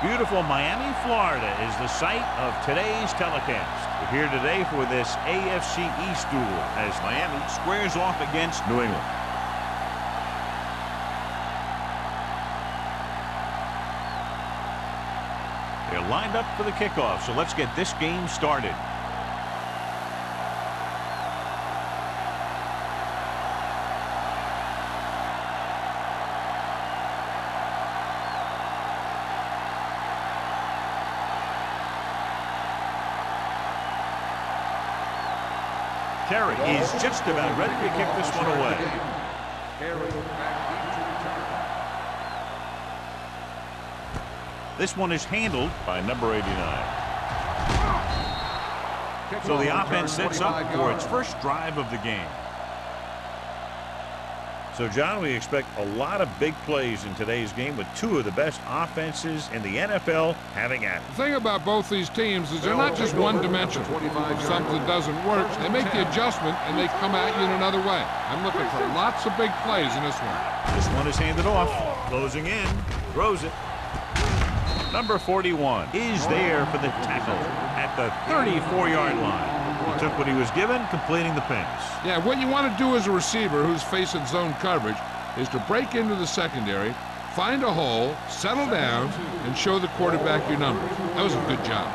Beautiful Miami, Florida is the site of today's telecast. We're here today for this AFC East duel as Miami squares off against New England. They're lined up for the kickoff, so let's get this game started. Carey is just about ready to kick this one away. This one is handled by number 89. So the offense sets up for its first drive of the game. So, John, we expect a lot of big plays in today's game with two of the best offenses in the NFL having at it. The thing about both these teams is they're not just one-dimensional. If something doesn't work, they make the adjustment and they come at you in another way. I'm looking for lots of big plays in this one. This one is handed off. Closing in. Throws it. Number 41 is there for the tackle at the 34-yard line. He took what he was given, completing the pass. Yeah, what you want to do as a receiver who's facing zone coverage is to break into the secondary, find a hole, settle down, and show the quarterback your numbers. That was a good job.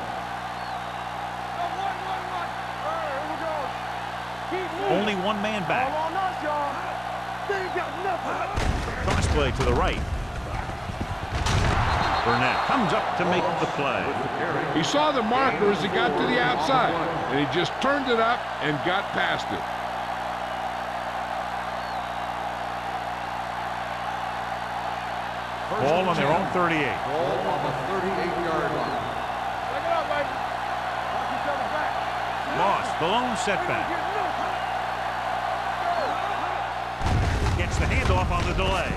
Only one man back. Cross play to the right. Burnett comes up to make the play. He saw the marker as he got to the outside, and he just turned it up and got past it. Ball on their own 38. Ball on the 38-yard line. Check it out, baby. Watch each other back. Lost the lone setback. Gets the handoff on the delay.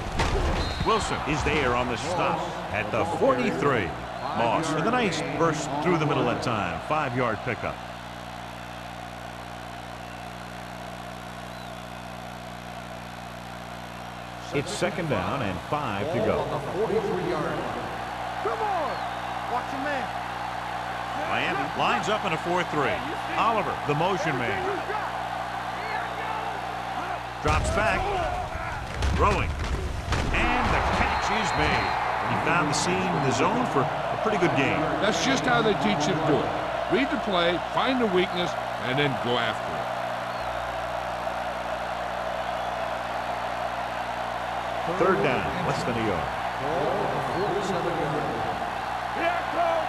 Wilson is there on the stop at the 43. Moss with a nice burst through the middle that time. 5-yard pickup. It's second down and 5 to go. On the 43-yard line. Come on. Watch your man. Miami lines up in a 4-3. Oliver, the motion man. Drops back. Throwing. And the catch is made. He found the seam in the zone for a pretty good game. That's just how they teach you to do it. Read the play, find the weakness, and then go after it. Third down, less than a yard. Ball on the 47-yard line.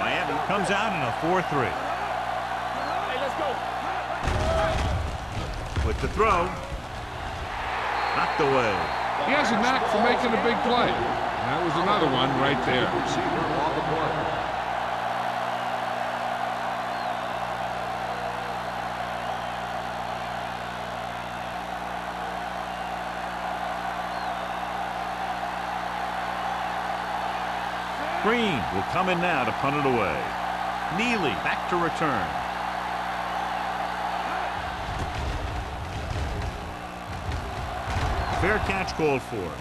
Miami comes out in a 4-3. Hey, let's go. With the throw. Knocked away. He has a knack for making a big play. And that was another one right there. Receiver on the play. Green will come in now to punt it away. Neely back to return. Fair catch called for.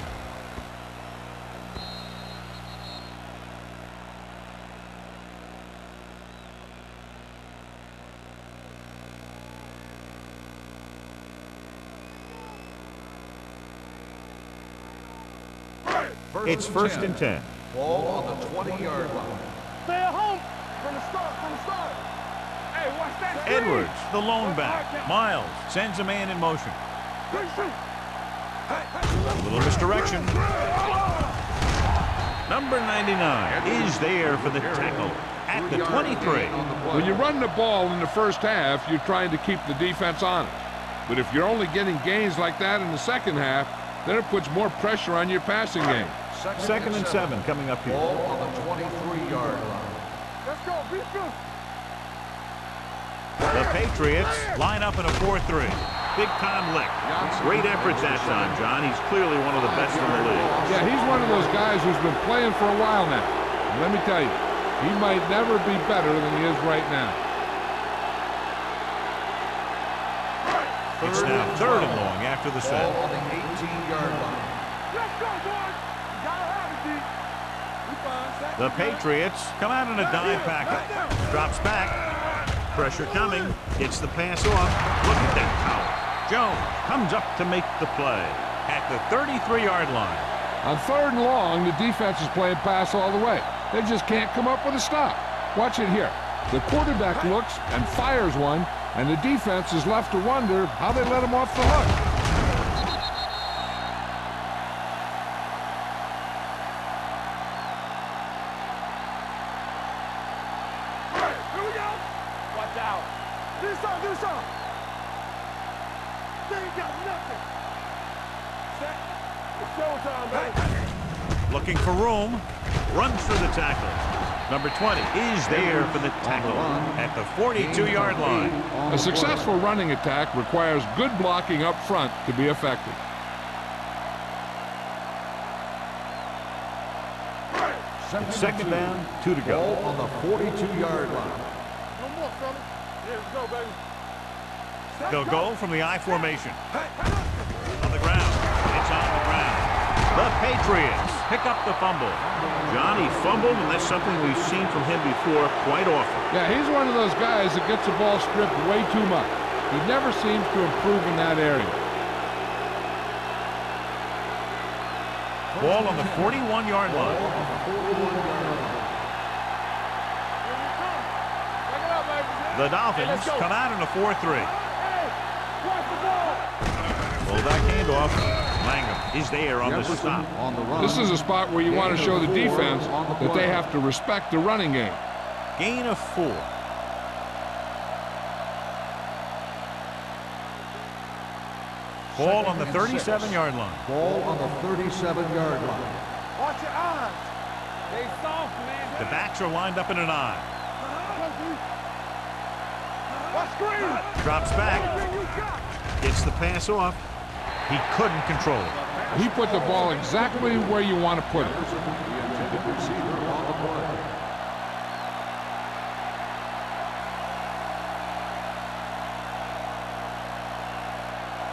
It's first and 10. Ball on the 20-yard line. Stay at home from the start. Hey, watch that. Edwards, the lone back. Miles sends a man in motion. A little misdirection. Number 99 is there for the tackle at the 23. When you run the ball in the first half, you're trying to keep the defense honest. But if you're only getting gains like that in the second half, then it puts more pressure on your passing game. Second and 7 coming up here. Ball on the 23-yard line. Let's go. Be good. The Patriots line up in a 4-3. Big-time lick. Great efforts that time, John. He's clearly one of the best in the league. Yeah, he's one of those guys who's been playing for a while now. And let me tell you, he might never be better than he is right now. It's now third and long after the set. Ball on the 18-yard line. Let's go, boys. You gotta have it, D. The Patriots come out in a dime package. Drops back. Pressure coming. Gets the pass off. Look at that power. Jones comes up to make the play at the 33-yard line. On 3rd and long, the defense is playing pass all the way. They just can't come up with a stop. Watch it here. The quarterback looks and fires one, and the defense is left to wonder how they let him off the hook. Here we go. Watch out. Do something, do something. They ain't got nothing. Set. It's showtime, baby. Looking for room. Runs through the tackle. Number 20 is there for the tackle at the 42-yard line. A successful running attack requires good blocking up front to be effective. It's 2nd down, 2 to go. Ball on the 42-yard line. No more, fellas. Here we go, baby. They'll go from the I formation. On the ground. It's on the ground. The Patriots pick up the fumble. Johnny fumbled, and that's something we've seen from him before quite often. Yeah, he's one of those guys that gets the ball stripped way too much. He never seems to improve in that area. Ball on the 41-yard line. The Dolphins come out in a 4-3. Well, that handoff. Langham is there on the stop. This is a spot where you want to show the defense that they have to respect the running game. Gain of 4. Ball on the 37-yard line. Ball on the 37-yard line. Watch your eyes. They soft, man. The backs are lined up in an I. Watch screen. Drops back. Gets the pass off. He couldn't control it. He put the ball exactly where you want to put it.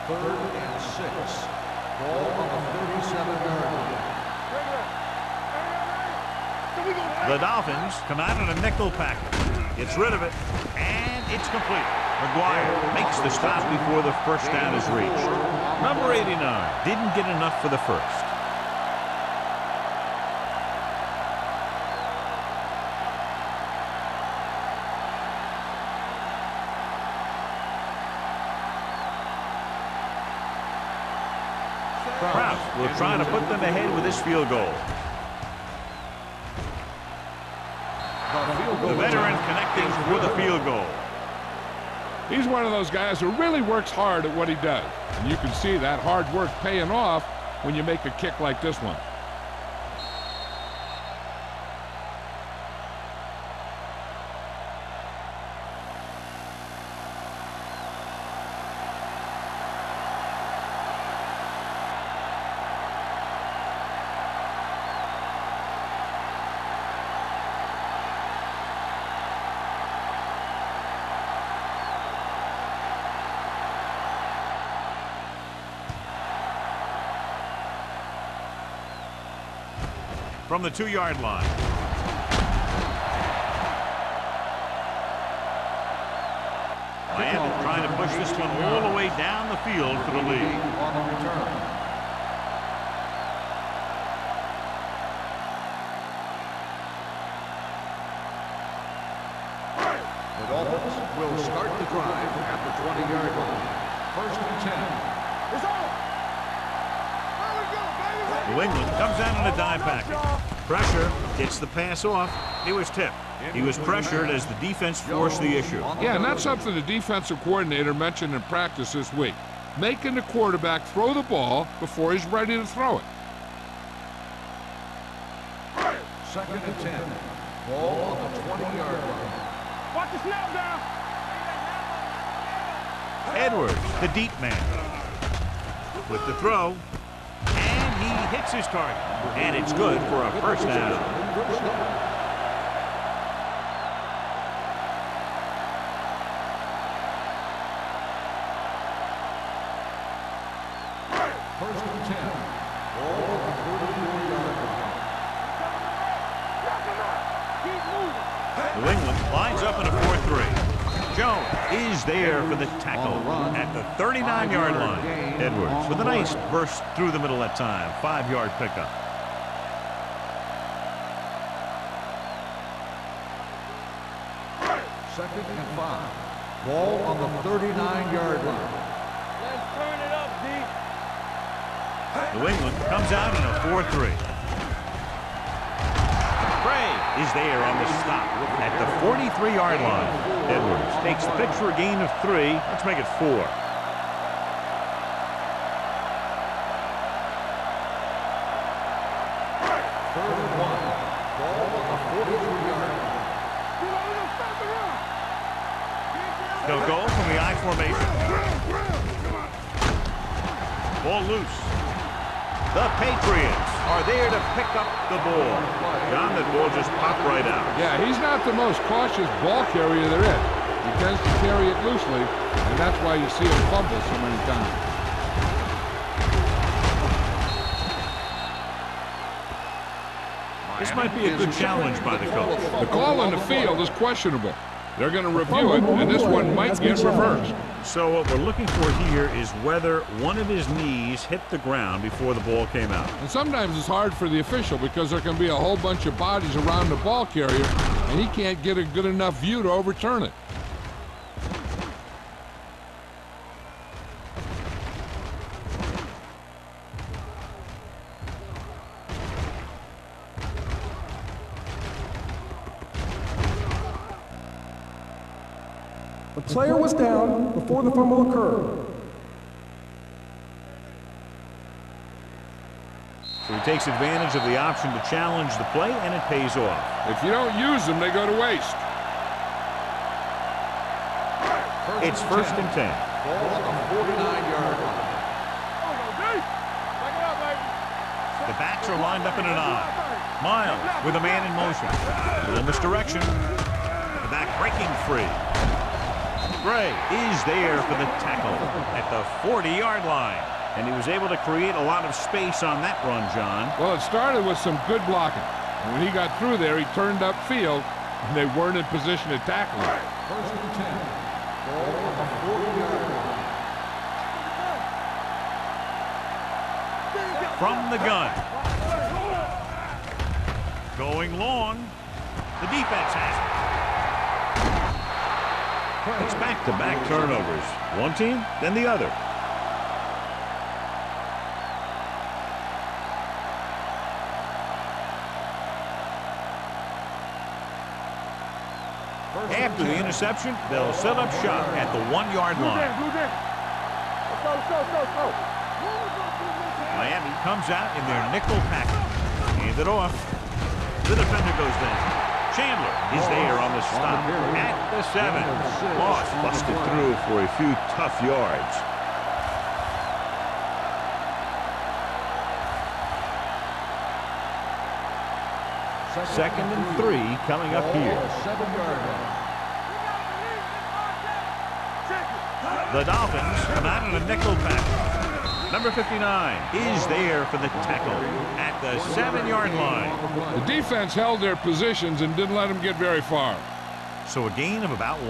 Third and 6. Ball on the 37-yard line. The Dolphins come out in a nickel package. Gets rid of it, and it's complete. McGuire makes the stop before the first down is reached. Number 89 didn't get enough for the first. Kraft will try to put them ahead with this field goal. The veteran connecting for the field goal. He's one of those guys who really works hard at what he does. And you can see that hard work paying off when you make a kick like this one. From the 2-yard line. Miami trying to push this one all the way down the field for the lead. On the return. The Dolphins will start the drive at the 20-yard line. 1st and 10. It's on. There we go, baby. New England comes out in a dime package. Pressure, gets the pass off. He was tipped. He was pressured as the defense forced the issue. Yeah, and that's something the defensive coordinator mentioned in practice this week. Making the quarterback throw the ball before he's ready to throw it. 2nd and 10. Ball on the 20-yard line. Watch the snap down. Edwards, the deep man. With the throw. And he hits his target. And it's good for a first down. First and 10. Ball on the 34-yard line. New England lines up in a 4-3. Jones is there for the tackle at the 39-yard line. Edwards with a nice burst through the middle that time. 5-yard pickup. Second and 5. Ball on the 39-yard line. Let's turn it up, D. New England comes out in a 4-3. Bray is there on the stop at the 43-yard line. Edwards takes the pitch for a gain of 3. Let's make it 4. Third and 1. Ball on the 43-yard line. They'll go from the I formation. Ball loose. The Patriots are there to pick up the ball. John, that ball just popped right out. Yeah, he's not the most cautious ball carrier there is. He tends to carry it loosely, and that's why you see him fumble so many times. This might be a good challenge by the coach. The call on the field is questionable. They're going to review it, and this one might get reversed. So what we're looking for here is whether one of his knees hit the ground before the ball came out. And sometimes it's hard for the official because there can be a whole bunch of bodies around the ball carrier, and he can't get a good enough view to overturn it. The player was down before the fumble occurred. So he takes advantage of the option to challenge the play, and it pays off. If you don't use them, they go to waste. It's first and 10. Ball on the 49-yard line. The backs are lined up in an I. Miles with a man in motion. A little misdirection. The back breaking free. Gray is there for the tackle at the 40-yard line. And he was able to create a lot of space on that run, John. Well, it started with some good blocking. And when he got through there, he turned upfield, and they weren't in position to tackle him. First and 10. Ball on the 40-yard line. From the gun. Going long. The defense has it. It's back-to-back turnovers. One team, then the other. After the interception, they'll set up shop at the 1-yard line. Miami comes out in their nickel package. Hand it off. The defender goes down. Chandler is there on the stop at the 7. Moss busted through for a few tough yards. Second and 3 coming up here. 7-yard line. The Dolphins come out in a nickel package. Number 59 is there for the tackle at the 7-yard line. The defense held their positions and didn't let them get very far. So a gain of about 1.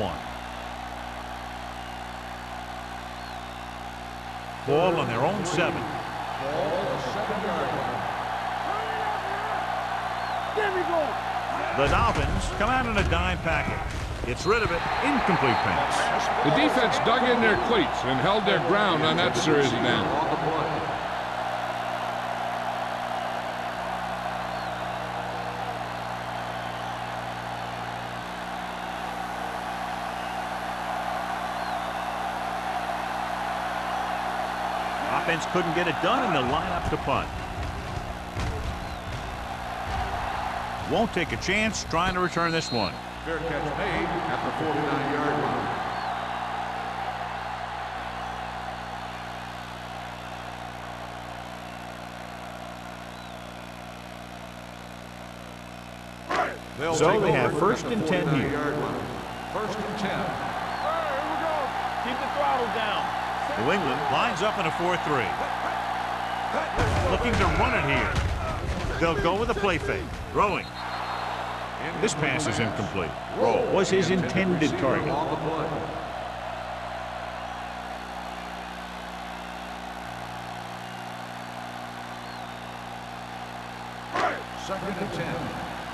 Ball on their own 7. Ball on the 7-yard line. The Dolphins come out in a dime package. It's rid of it. Incomplete pass. The defense dug in their cleats and held their ground on that series of downs. On the play. Offense couldn't get it done, and they'll line up to punt. Won't take a chance trying to return this one. Fair catch made at the 49-yard line. So they have first and 10 here. First and 10. Keep the throttle down. New England lines up in a 4-3. Looking to run it here. They'll go with a play fake. Throwing. This pass is incomplete. Roll was his intended target. On the play. Second and 10.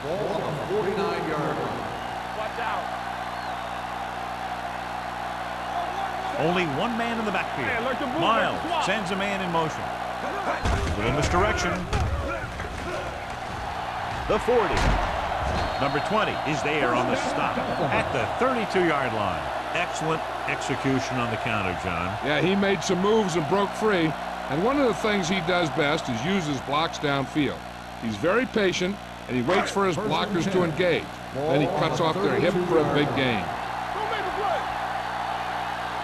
Ball on the 49-yard line. Watch out. Only one man in the backfield. Hey, alert the move, Miles alert the swap. sends a man in motion. A little misdirection. The 40. Number 20 is there on the stop at the 32-yard line. Excellent execution on the counter, John. Yeah, he made some moves and broke free. And one of the things he does best is use his blocks downfield. He's very patient, and he waits for his blockers to engage. Then he cuts off their hip for a big gain. Don't make a play.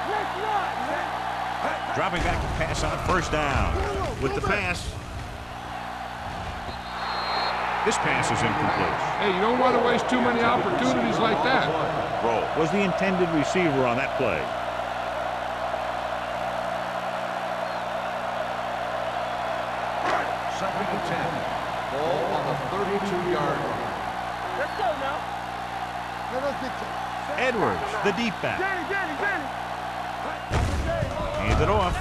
Next line. Dropping back to pass on first down. With the pass. This pass is incomplete. Hey, you don't want to waste too many opportunities like that. Roll was the intended receiver on that play. Second and 10. Ball on the 32-yard line. Let's go now. Edwards, the deep back. Danny. Hands it off.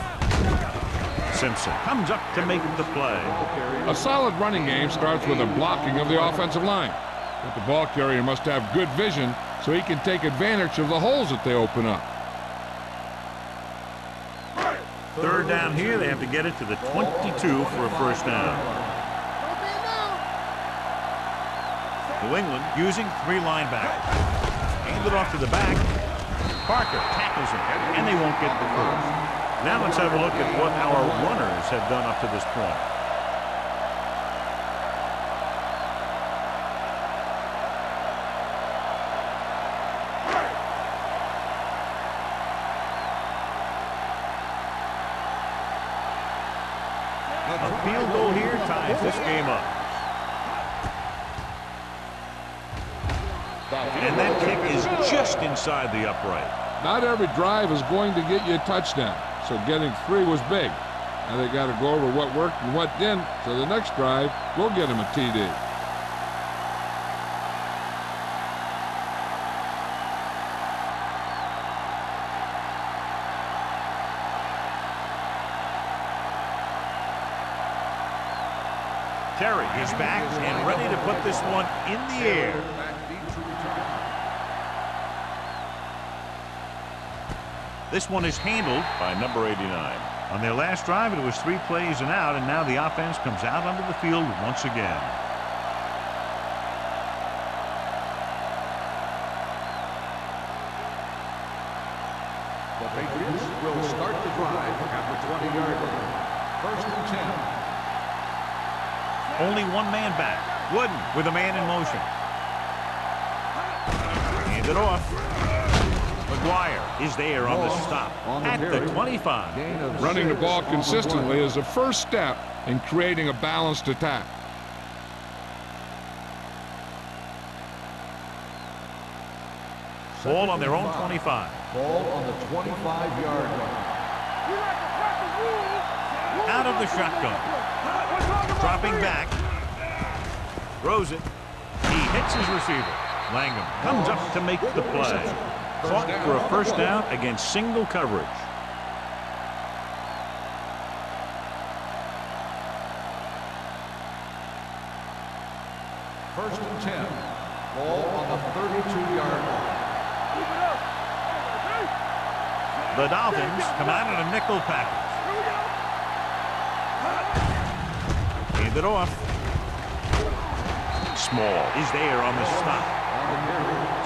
Simpson comes up to make the play. A solid running game starts with a blocking of the offensive line. But the ball carrier must have good vision so he can take advantage of the holes that they open up. Third down here, they have to get it to the 22 for a first down. New England using three linebackers. Hand it off to the back. Parker tackles him, and they won't get the first. Now let's have a look at what our runners have done up to this point. A field goal here ties this game up. And that kick is just inside the upright. Not every drive is going to get you a touchdown, so getting 3 was big. Now they got to go over what worked and what didn't, so the next drive will get him a TD. Terry is back and ready to put this one in the air. This one is handled by number 89. On their last drive, it was 3 plays and out, and now the offense comes out onto the field once again. The Patriots will start the drive at the 20-yard line. First and 10. Only one man back. Wooden with a man in motion. Hand it off. McGuire is there on the stop at the 25. Running the ball consistently is the first step in creating a balanced attack. Ball on their own 25. Ball on the 25-yard line. Out of the shotgun. Dropping back. Throws it. He hits his receiver. Langham comes up to make the play. Caught for a first down against single coverage. First and 10. Ball on the 32-yard line. The Dolphins come out in a nickel package. Hand it off. Small is there on the stop.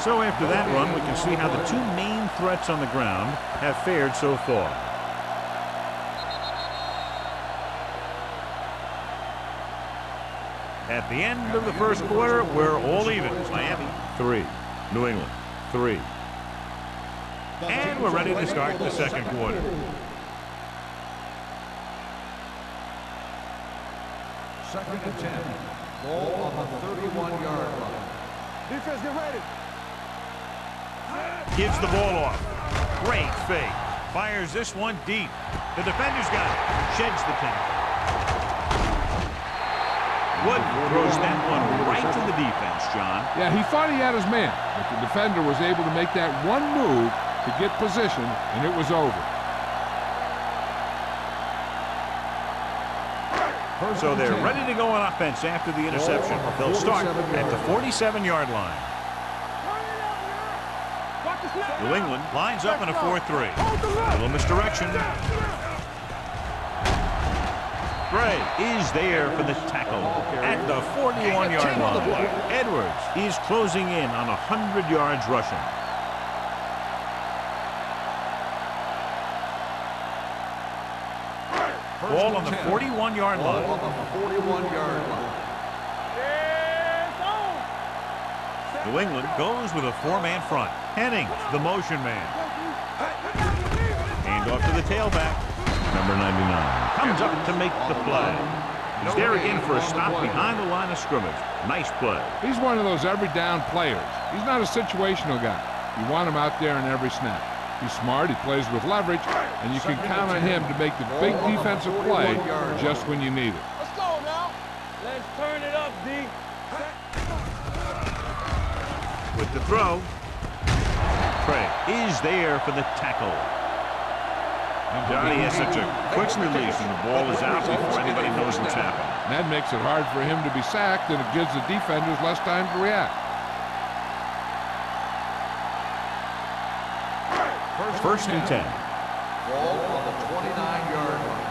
So after that run, we can see how the 2 main threats on the ground have fared so far. At the end of the first quarter, we're all even. Miami 3, New England 3. And we're ready to start the second quarter. Second and 10. Ball on the 31-yard line. Defense, get ready. Gives the ball off. Great fake. Fires this one deep. The defender's got it. Sheds the tackle. Wood throws that one right to the defense, John. Yeah, he thought he had his man, but the defender was able to make that one move to get position, and it was over. So they're ready to go on offense after the interception. They'll start at the 47-yard line. New England lines up in a 4-3. A little misdirection. Gray is there for the tackle at the 41-yard line. Edwards is closing in on 100 yards rushing. Ball on the 41-yard line. Ball on the 41-yard line. New England goes with a four-man front. Henning, the motion man. Hand off to the tailback. Number 99 comes up to make the play. He's there again for a stop behind the line of scrimmage. Nice play. He's one of those every down players. He's not a situational guy. You want him out there in every snap. He's smart, he plays with leverage, and you can count on him to make the big defensive play just when you need it. Let's go now. Let's turn it up, D. With the throw, Craig is there for the tackle. Johnny has such a quick release, and the ball is out before anybody knows what's happened. That makes it hard for him to be sacked, and it gives the defenders less time to react. First and 10. Ball on the 29-yard line.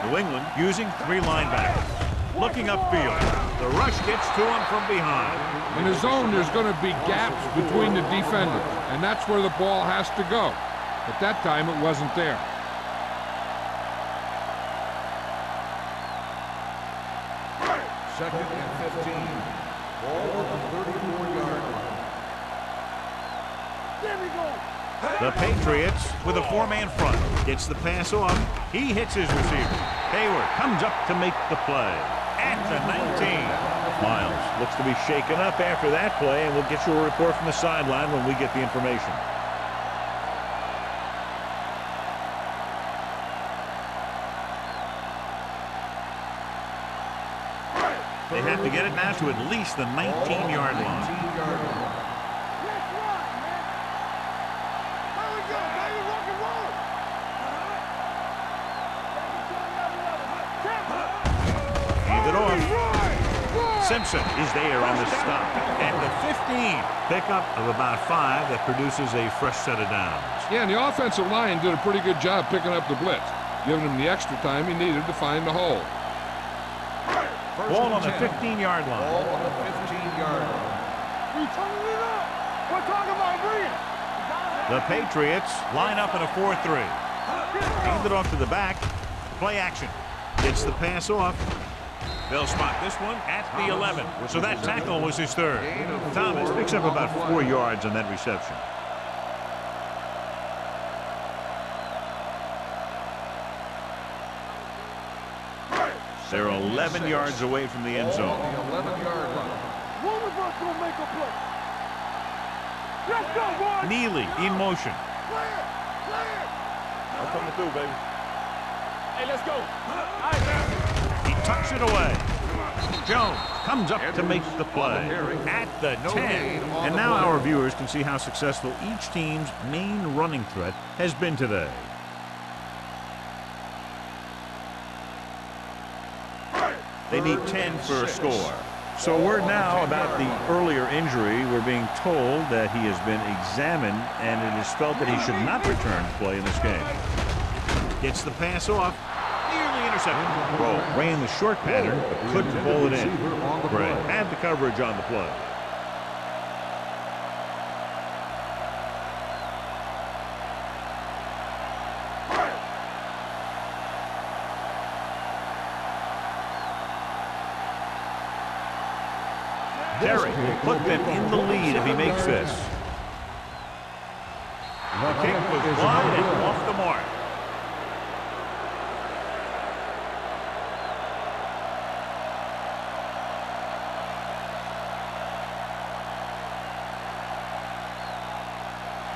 New England using three linebackers. Looking upfield. The rush gets to him from behind. In the zone, there's going to be gaps between the defenders, and that's where the ball has to go. But that time, it wasn't there. Second and 15. Ball on the 34-yard line. The Patriots with a four-man front. Gets the pass off. He hits his receiver. Hayward comes up to make the play. At the 19. Miles looks to be shaken up after that play, and we'll get you a report from the sideline when we get the information. They have to get it now to at least the 19-yard line. Simpson is there on the stop at the 15. Pickup of about 5 that produces a fresh set of downs. Yeah, and the offensive line did a pretty good job picking up the blitz, giving him the extra time he needed to find the hole. Ball on the 15-yard line. Ball on the 15-yard line. We turning it up. We're talking about Green. The Patriots line up in a 4-3. Hand it off to the back. Play action. Gets the pass off. They'll spot this one at the 11. So that tackle was his third. Thomas picks up about 4 yards on that reception. They're 11 yards away from the end zone. The 11-yard line. One of us gonna make a play. Let's go, boys. Neely in motion. Play it. Play it. I'm coming through, baby. Hey, let's go. All right, man. He tucks it away. Jones comes up to make the play at the 10. And now our viewers can see how successful each team's main running threat has been today. They need 10 for a score. So word now about the earlier injury. We're being told that he has been examined, and it is felt that he should not return to play in this game. Gets the pass off. Nearly intercepted. Rowe ran the short pattern, but couldn't pull it in. Gray had the coverage on the play. Terry will put them in the lead if he makes this. The kick was wide and off the mark.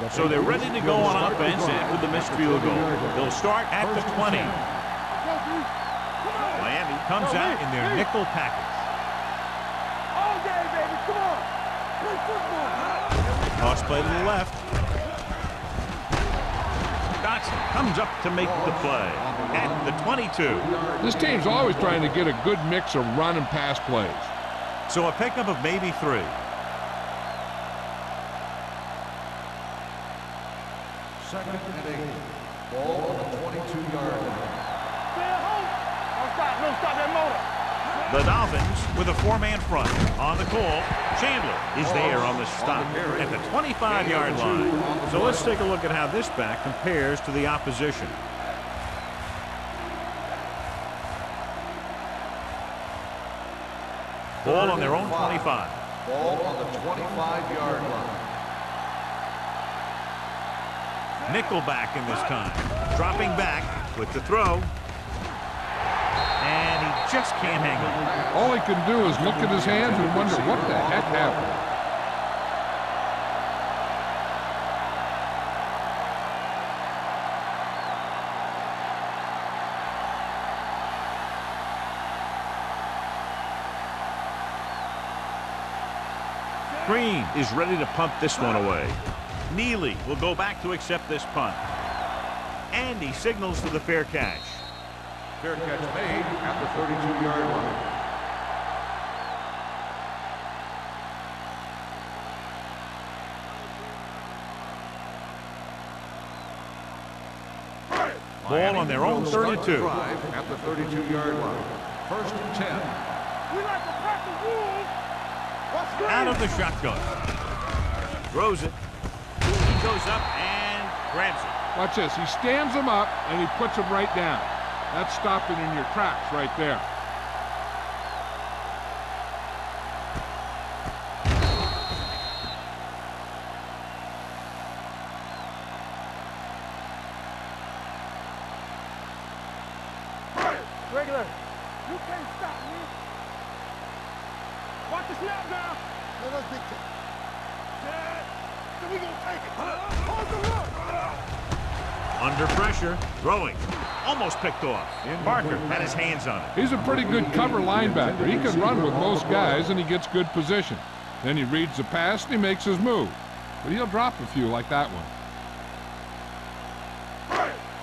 So they're ready to go on offense after the missed field goal. They'll start at the 20. Miami comes out in their nickel package. All day, baby. Come on. Play football. Toss play to the left. Dotson comes up to make the play at the 22. This team's always trying to get a good mix of run and pass plays. So a pickup of maybe 3. Second and 8. Ball on the 22-yard line. Don't stop that motor. The Dolphins with a 4-man front. On the call, Chandler is there on the stop at the 25-yard line. So let's take a look at how this back compares to the opposition. Ball on their own 25. Ball on the 25-yard line. Nickelback in this time. Dropping back with the throw. And he just can't hang on. All he can do is look at his hands and wonder what the heck happened. Green is ready to punt this one away. Neely will go back to accept this punt. And he signals to the fair catch. Fair catch made at the 32-yard line. Ball on their own 32. At the 32-yard line. First and 10. We like to pack the wolves. Out of the shotgun. Throws it. He goes up and grabs it. Watch this. He stands him up and he puts him right down. That's stopping in your tracks right there. Regular. You can't stop me. Watch the snap now. Let us dictate. Yeah. Then we gonna take it. Hold the look. Under pressure. Throwing. Almost picked off. Parker had his hands on it. He's a pretty good cover linebacker. He can run with most guys and he gets good position. Then he reads the pass and he makes his move. But he'll drop a few like that one.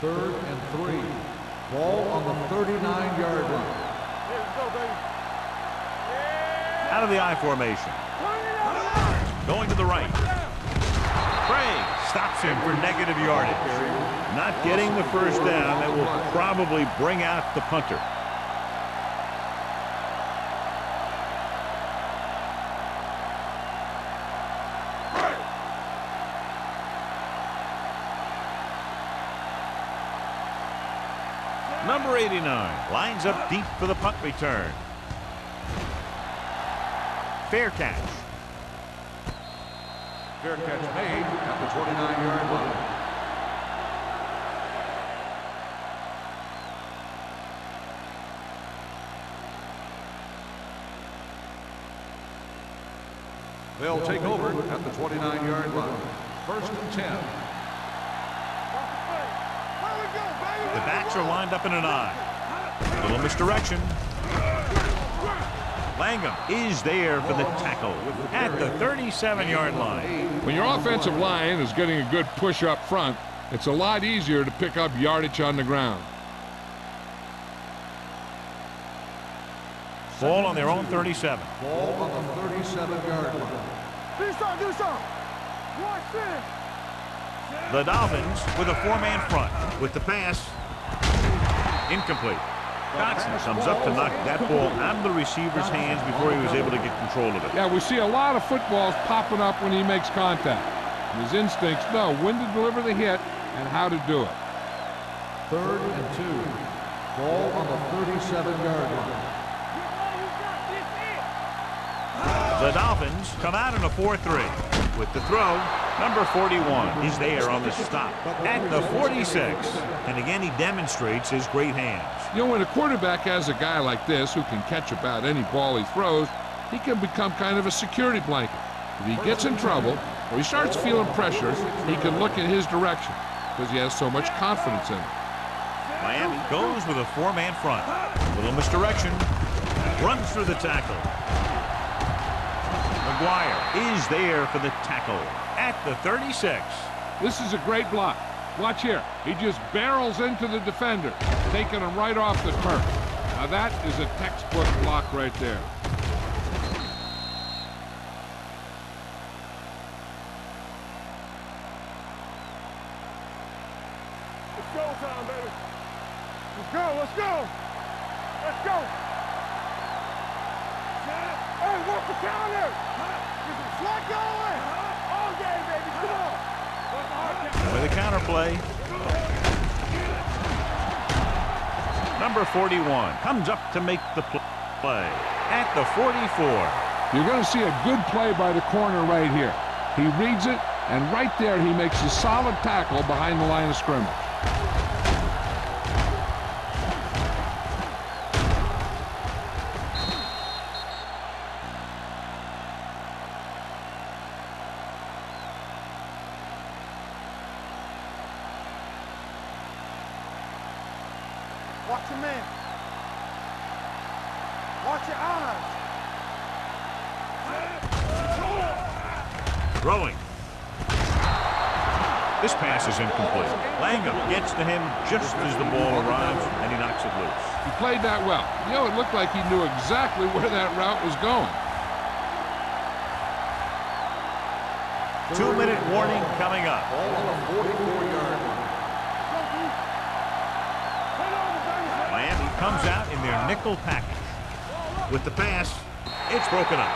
Third and 3. Ball on the 39-yard line. Here we go, baby. Out of the I formation. Going to the right. Craig stops him for negative yardage. Not getting the first down. That will probably bring out the punter. Number 89 lines up deep for the punt return. Fair catch. Fair catch made at the 29-yard line. They'll take over at the 29-yard line. First and 10. The backs are lined up in an I. Little misdirection. Langham is there for the tackle at the 37-yard line. When your offensive line is getting a good push up front, it's a lot easier to pick up yardage on the ground. Ball on their own 37. Ball on the 37-yard line. Do something. Watch this. The Dolphins with a 4-man front with the pass. Incomplete. Dotson comes up to knock that ball out of the receiver's hands before he was able to get control of it. Yeah, we see a lot of footballs popping up when he makes contact. His instincts know when to deliver the hit and how to do it. Third and 2. Ball on the 37-yard line. The Dolphins come out in a 4-3. With the throw, number 41 is there on the stop at the 46. And again, he demonstrates his great hands. You know, when a quarterback has a guy like this who can catch about any ball he throws, he can become kind of a security blanket. If he gets in trouble or he starts feeling pressure, he can look in his direction because he has so much confidence in him. Miami goes with a four-man front. Little misdirection. Runs through the tackle. McGuire is there for the tackle at the 36. This is a great block. Watch here. He just barrels into the defender, taking him right off the turf. Now that is a textbook block right there. It's showtime, baby. Let's go, let's go. Let's go. Hey, work the counter. Get some slack going. All day, baby, come on. With a counter play. Number 41 comes up to make the play at the 44. You're going to see a good play by the corner right here. He reads it, and right there he makes a solid tackle behind the line of scrimmage. Watch your man. Watch your eyes. Throwing. This pass is incomplete. Langham gets to him just as the ball arrives, and he knocks it loose. He played that well. You know, it looked like he knew exactly where that route was going. 2-minute warning coming up. Ball on the 44-yard line. Miami comes out in their nickel package. With the pass, it's broken up.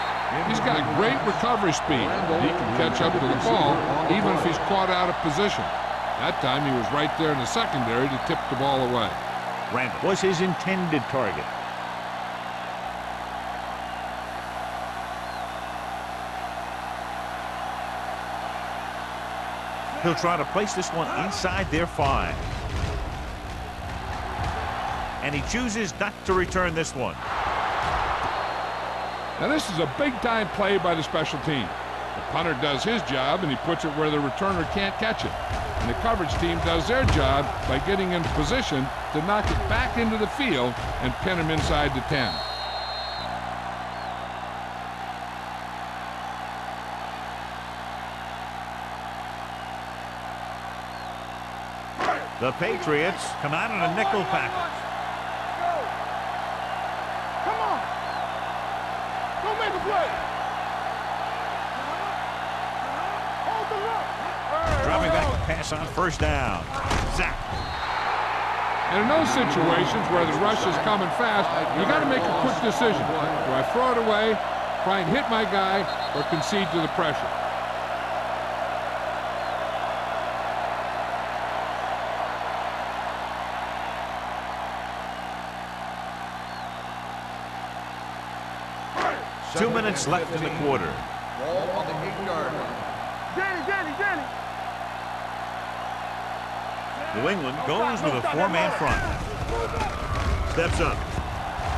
He's got great recovery speed. He can catch up to the ball even if he's caught out of position. That time he was right there in the secondary to tip the ball away. Randall was his intended target. He'll try to place this one inside their 5. And he chooses not to return this one. Now this is a big-time play by the special team. The punter does his job, and he puts it where the returner can't catch it. And the coverage team does their job by getting into position to knock it back into the field and pin him inside the 10. The Patriots come out in a nickel package. Come on. Go make a play. Hold the rock. Dropping back to pass on first down. Zach. And in those situations where the rush is coming fast, you got to make a quick decision. Do I throw it away, try and hit my guy, or concede to the pressure? Two minutes left in the quarter. Ball on the 8-yard line. Danny. New England goes with a 4-man front. Steps up.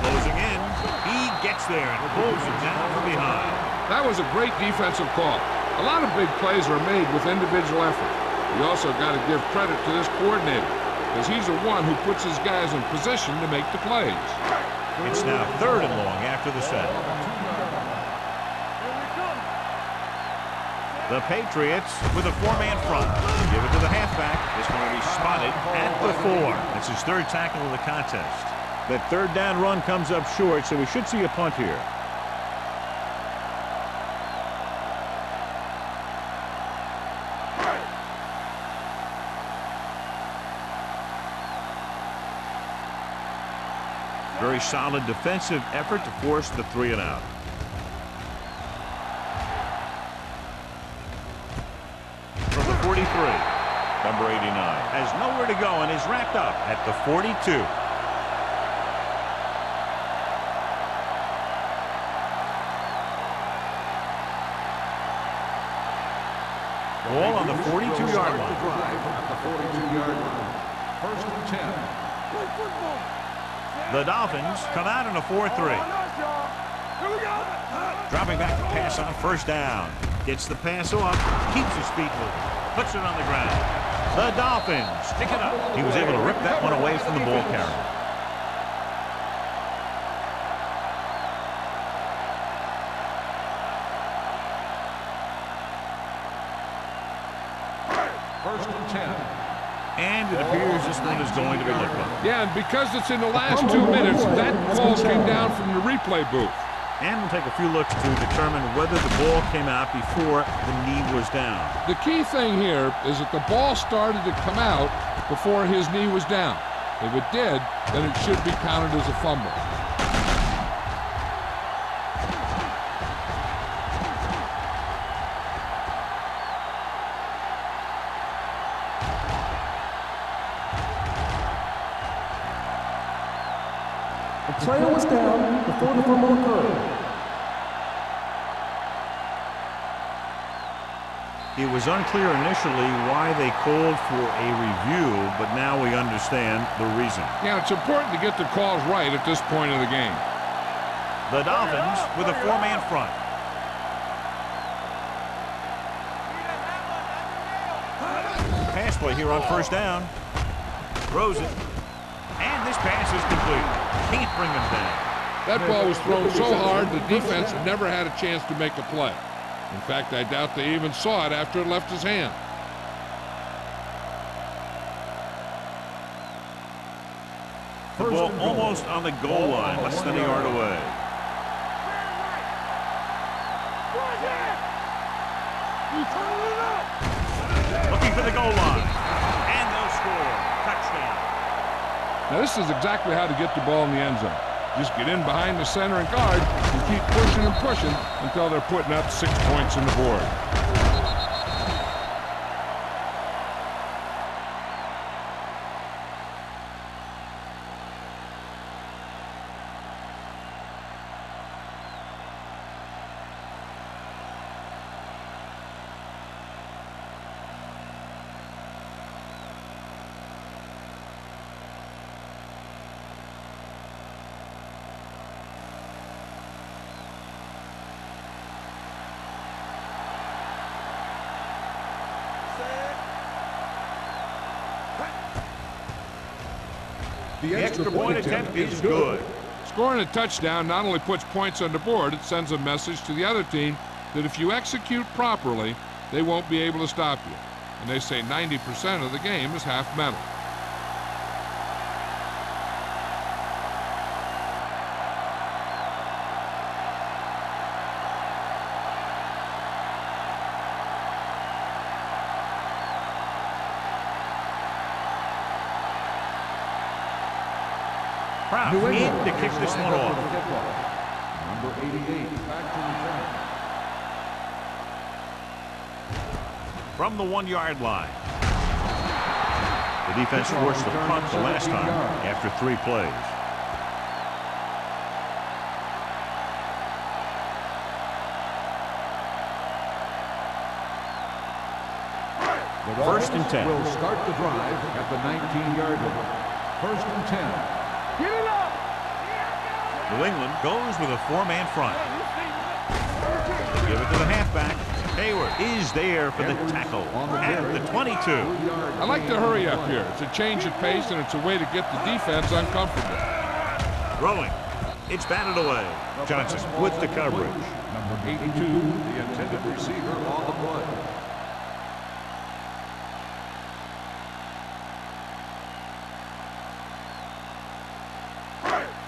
Closing in. He gets there and pulls it down from behind. That was a great defensive call. A lot of big plays are made with individual effort. You also got to give credit to this coordinator, because he's the one who puts his guys in position to make the plays. It's now 3rd and long after the set. The Patriots with a 4-man front. Give it to the halfback. This one will be spotted at the 4. That's his 3rd tackle of the contest. That 3rd down run comes up short, so we should see a punt here. Very solid defensive effort to force the 3-and-out. From the 43, number 89 has nowhere to go and is wrapped up at the 42. Ball on the 42-yard line. At the 42-yard line. 1st and 10. Play football. The Dolphins come out in a 4-3. Here we go. Dropping back to pass on first down. Gets the pass off, keeps his feet moving, puts it on the ground. The Dolphins pick it up. He was able to rip that one away from the ball carrier. First and 10. And it appears this one is going to be looked at. Yeah, and because it's in the last 2 minutes, that ball came down from the replay booth. And we'll take a few looks to determine whether the ball came out before the knee was down. The key thing here is that the ball started to come out before his knee was down. If it did, then it should be counted as a fumble. The player was down before the fumble occurred. It was unclear initially why they called for a review, but now we understand the reason. Yeah, it's important to get the calls right at this point of the game. The Dolphins with a four-man front. Pass play here on first down. Throws it. And this pass is complete. Can't bring him down. That ball was thrown so hard, the defense never had a chance to make a play. In fact, I doubt they even saw it after it left his hand. The ball almost on the goal line, less than a yard away. Looking for the goal line. And they'll score. Touchdown. Now, this is exactly how to get the ball in the end zone. Just get in behind the center and guard and keep pushing and pushing until they're putting up 6 points on the board. The extra point attempt is good. Scoring a touchdown not only puts points on the board, it sends a message to the other team that if you execute properly, they won't be able to stop you. And they say 90% of the game is half mental. Proud in to kick this one off. Number 88, back to return. From the 1 yard line. The defense forced the punt the last time after 3 plays. First and 10. Will start the drive at the 19-yard line. First and 10. Get it up! New England goes with a 4-man front. They give it to the halfback. Hayward is there for the tackle at the 22. I like to hurry up here. It's a change of pace, and it's a way to get the defense uncomfortable. Throwing. It's batted away. Johnson with the coverage. Number 82, the intended receiver on the play.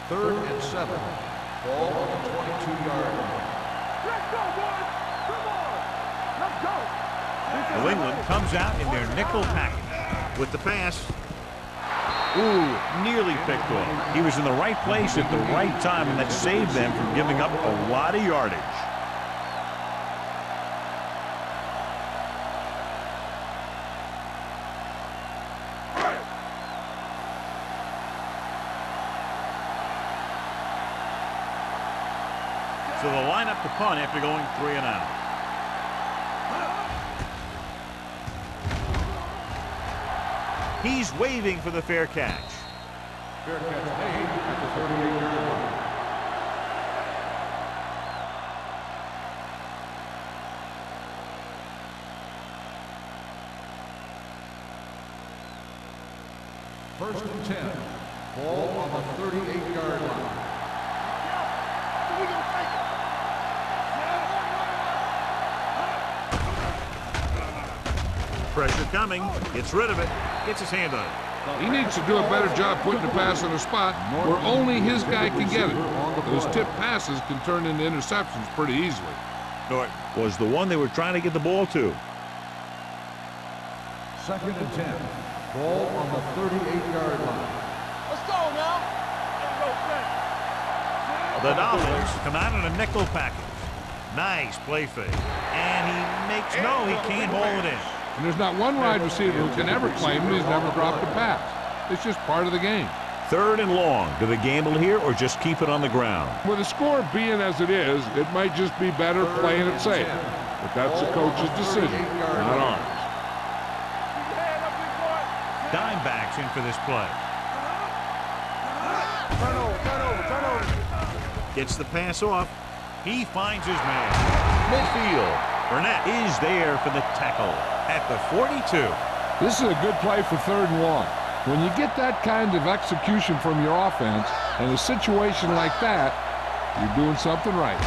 Third and 7. Ball on the 22-yard line. Let's go, boys! Come on! Let's go! New England comes out in their nickel package with the pass. Ooh, nearly picked off. He was in the right place at the right time, and that saved them from giving up a lot of yardage. So they'll line up the punt after going 3 and out. He's waving for the fair catch. Fair catch made at the 38-yard line. First and 10. Ball on the 38-yard line. Pressure coming. Gets rid of it. Gets his hand on it. He needs to do a better job putting the pass in a spot where only his guy can get it. Those tip passes can turn into interceptions pretty easily. Norton was the one they were trying to get the ball to. Second and 10. Ball on the 38-yard line. Let's go now. The Dolphins come out in a nickel package. Nice play fake. And he makes no, he can't haul it in. And there's not one wide receiver who can ever claim that he's never dropped a pass. It's just part of the game. Third and long. Do they gamble here or just keep it on the ground? With the score being as it is, it might just be better playing it safe. But that's the coach's decision, not ours. Dimebacks in for this play. Turn over. Gets the pass off. He finds his man. Midfield. Burnett is there for the tackle at the 42. This is a good play for third and long. When you get that kind of execution from your offense in a situation like that, you're doing something right.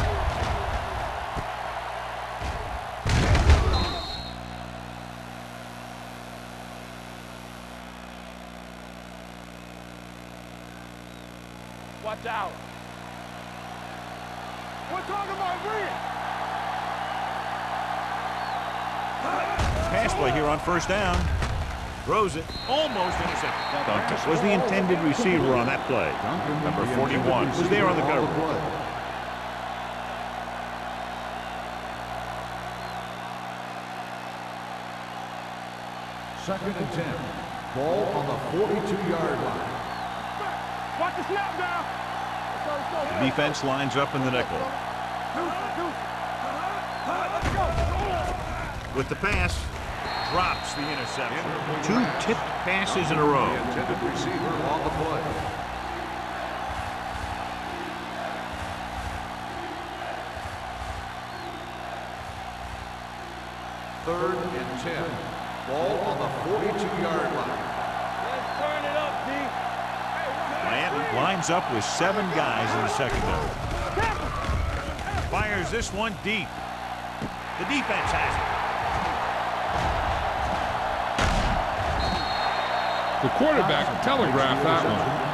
Watch out. We're talking about green. Pass play here on first down. Throws it. Almost intercepted. Duncan was the intended receiver on that play. Number 41 was there on the cover. Second and 10. Ball on the 42-yard line. Watch the snap now. The defense lines up in the nickel. With the pass, drops the interception. Two tipped passes in a row. The intended receiver on the play. Third and 10. Ball on the 42-yard line. Let's turn it up, D. Miami lines up with 7 guys in the secondary. Fires this one deep. The defense has it. The quarterback telegraphed that one.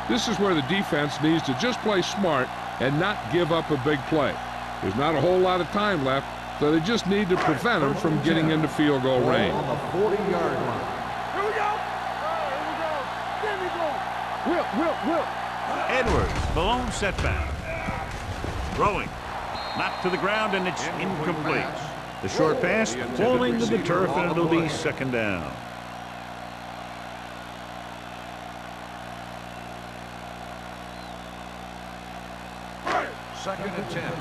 This is where the defense needs to just play smart and not give up a big play. There's not a whole lot of time left, so they just need to prevent them from getting into field goal range. On the 40-yard line. Here we go. Here we go. Will. Edwards, the lone setback. Throwing. Knocked to the ground, and it's incomplete. The short pass falling to the turf, and it'll be second down. Second and 10.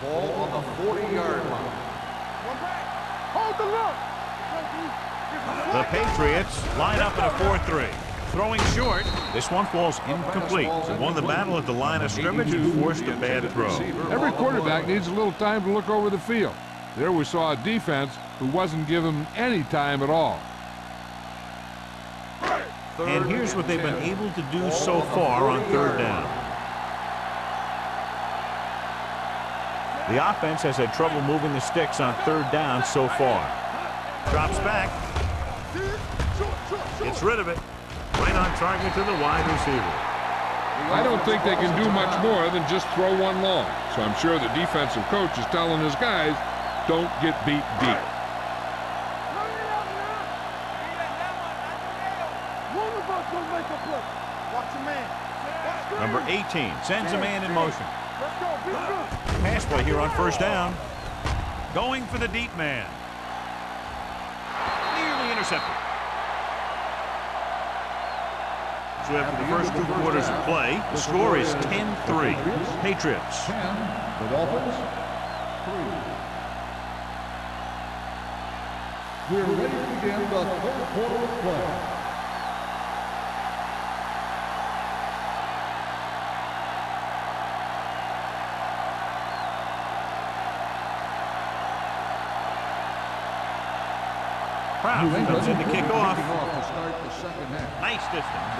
Ball on the 40-yard line. Hold the look. The Patriots line up in a 4-3. Throwing short. This one falls incomplete. Won the battle at the line of scrimmage and forced a bad throw. Every quarterback needs a little time to look over the field. There we saw a defense who wasn't given any time at all. And here's what they've been able to do so far on third down. The offense has had trouble moving the sticks on third down so far. Drops back. Gets rid of it. Right on target to the wide receiver. I don't think they can do much more than just throw one long. So I'm sure the defensive coach is telling his guys, don't get beat deep. One of us gonna make a play. Watch your man. Number 18 sends a man in motion. Let's go. Be good. Pass play here on first down. Going for the deep man. Nearly intercepted. So after the first 2 quarters of play, the score is 10-3. Patriots. 10. The Dolphins. 3. We're ready to begin the third quarter of play. Proud comes in to kick off. To start the second half. Nice distance.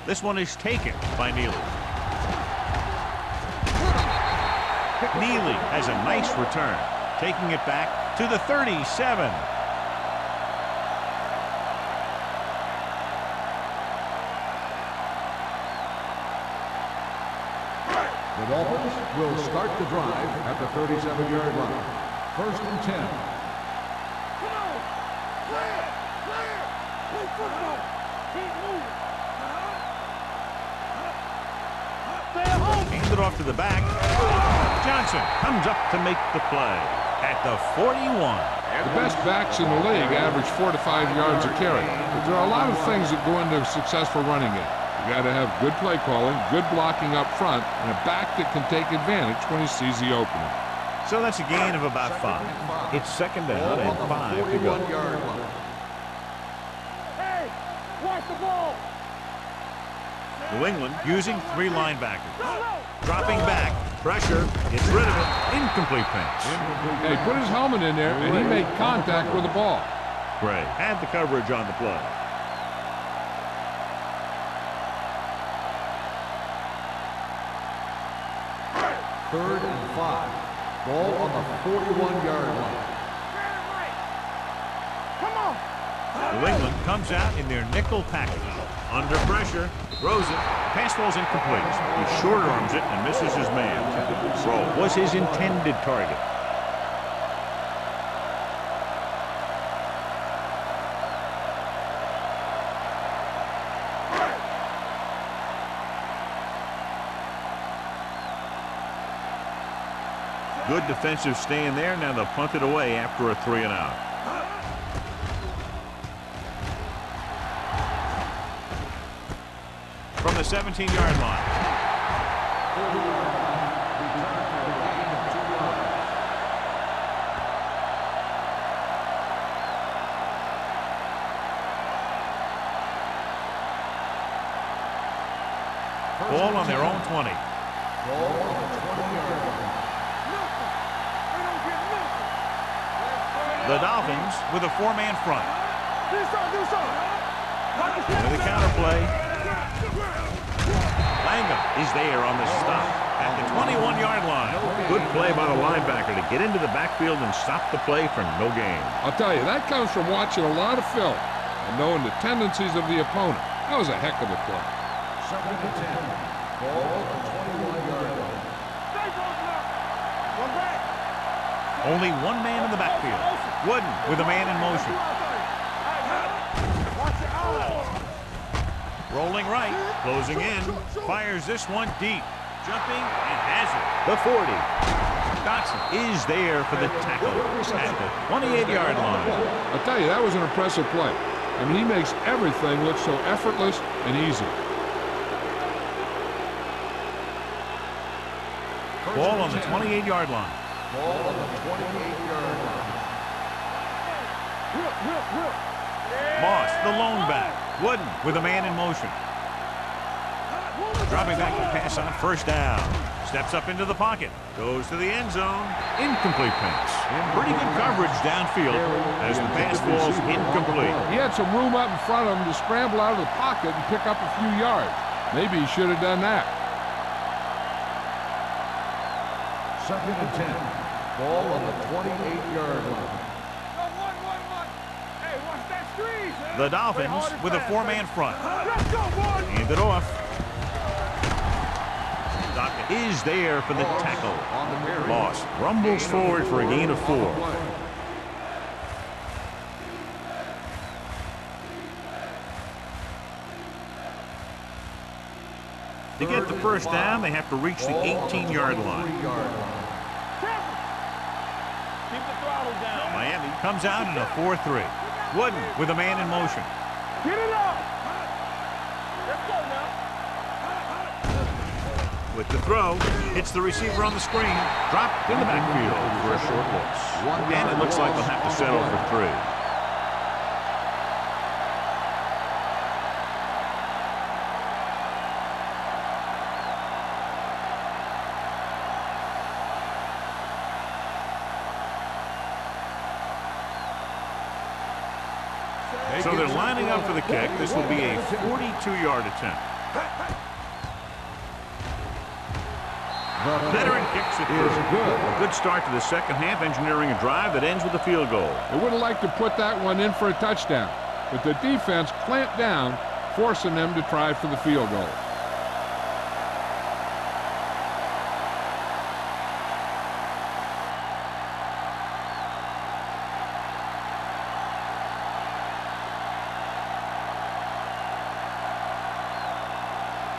This one is taken by Neely. Neely has a nice return, taking it back to the 37. The Dolphins will start the drive at the 37-yard line. First and 10. Come on! Clear! Clear! Play football! Keep moving! Stay at home! Hands it off to the back. Johnson comes up to make the play at the 41. The best backs in the league average 4 to 5 yards a carry. But there are a lot of things that go into a successful running game. You got to have good play calling, good blocking up front, and a back that can take advantage when he sees the opening. So that's a gain of about 5. It's second down and 5 to go. Hey! Watch the ball! New England using 3 linebackers. Dropping back, pressure, gets rid of it, incomplete pass. Hey, put his helmet in there, and he made contact with the ball. Gray had the coverage on the play. Third and 5. Ball on the 41-yard line. Come on! New England comes out in their nickel package. Under pressure, throws it, pass falls incomplete. He short arms it and misses his man. Throw was his intended target. Good defensive stand there. Now they'll punt it away after a 3-and-out. From the 17-yard line. Ball on their own 20. Ball on the 20-yard line. The Dolphins with a 4-man front. Do something! With a counterplay. Langham is there on the stop at the 21-yard line. Good play by the linebacker to get into the backfield and stop the play for no gain. I'll tell you, that comes from watching a lot of film and knowing the tendencies of the opponent. That was a heck of a play. Second and 10. Ball on the 21-yard line. Stay broken up! One back! Only one man in the backfield. Wooden with a man in motion. Watch your eyes! Rolling right, closing in, fires this one deep. Jumping and has it. The 40. Dotson is there for the tackle at the 28-yard line. I'll tell you, that was an impressive play. I mean, he makes everything look so effortless and easy. Ball on the 28-yard line. Ball on the 28-yard line. Moss, the lone back. Wooden with a man in motion. Dropping back to pass on first down. Steps up into the pocket. Goes to the end zone. Incomplete pass. Pretty good coverage downfield as the pass falls incomplete. He had some room up in front of him to scramble out of the pocket and pick up a few yards. Maybe he should have done that. Second and 10. Ball on the 28-yard line. Hey, watch that screen! The Dolphins with a 4-man front. Let's go, boys! Hand it off. Dockett is there for the tackle. Moss rumbles forward for a gain of 4. To get the first down, they have to reach the 18-yard line. Keep the throttle down. Miami comes out in a 4-3. Wooden with a man in motion. Get it up! Let's go now. With the throw, hits the receiver on the screen. Dropped in the backfield for a short loss. And it looks like they'll have to settle for 3. So they're lining up for the kick. This will be a 42-yard attempt. The Veteran kicks it through. Good. A good start to the second half, engineering a drive that ends with a field goal. They would have liked to put that one in for a touchdown, but the defense clamped down, forcing them to try for the field goal.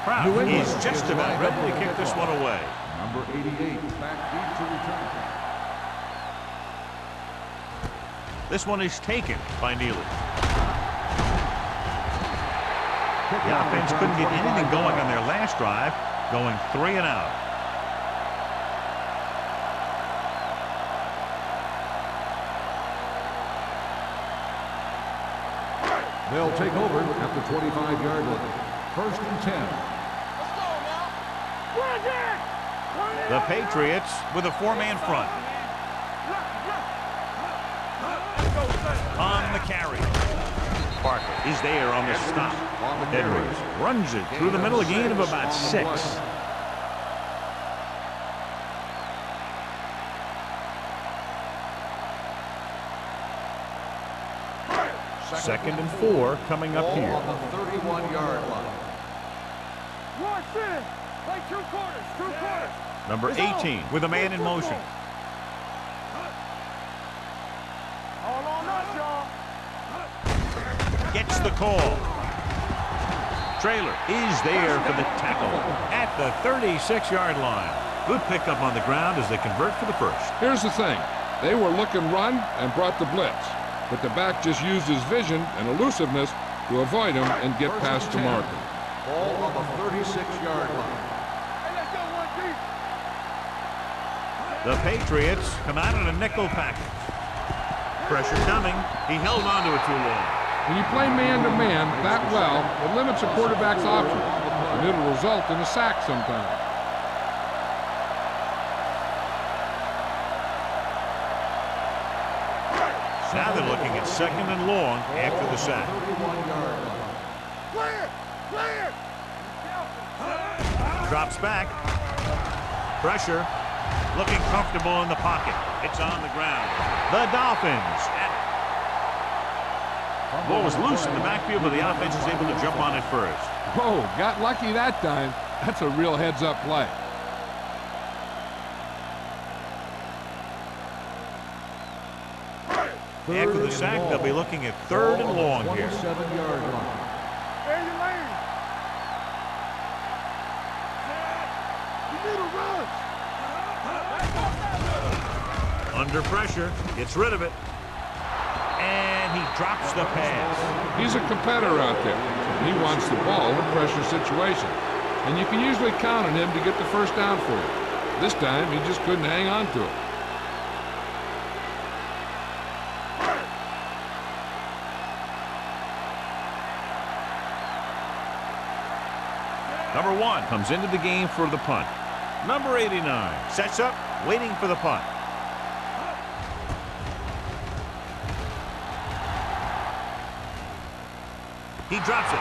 Proud is just about ready to kick this one away. Number 88, back deep to return. This one is taken by Neely. The offense couldn't get anything going on their last drive, going 3 and out. They'll take over at the 25-yard line. 1st and 10. The Patriots with a 4-man front. On the carry. Parker is there on the stop. Edwards runs it through the middle, a gain of about 6. Second and 4 coming up here. On the 31-yard line. Watch this. Play 2 quarters. 2 quarters. Number 18 with a man in motion. All on us, y'all. Gets the call. Trailer is there for the tackle at the 36-yard line. Good pickup on the ground as they convert for the first. Here's the thing. They were looking run and brought the blitz, but the back just used his vision and elusiveness to avoid him and get past the marker. Ball on the 36-yard line. Hey, let's go 1 deep. The Patriots come out in a nickel package. Pressure coming. He held on to it too long. When you play man-to-man that well, it limits a quarterback's options, and it'll result in a sack sometimes. Now they're looking at 2nd and long after the sack. 31-yard line. Clear. Clear. Drops back. Pressure. Looking comfortable in the pocket. It's on the ground. The Dolphins. Ball was loose in the backfield, but the offense is able to jump on it first. Whoa, got lucky that time. That's a real heads-up play. After the sack, they'll be looking at 3rd and long here. 27-yard line. Hey, your lane. You need a run. Under pressure. Gets rid of it. And he drops the pass. He's a competitor out there. He wants the ball in pressure situations, and you can usually count on him to get the first down for you. This time, he just couldn't hang on to it. Number 1 comes into the game for the punt. Number 89 sets up, waiting for the punt. He drops it.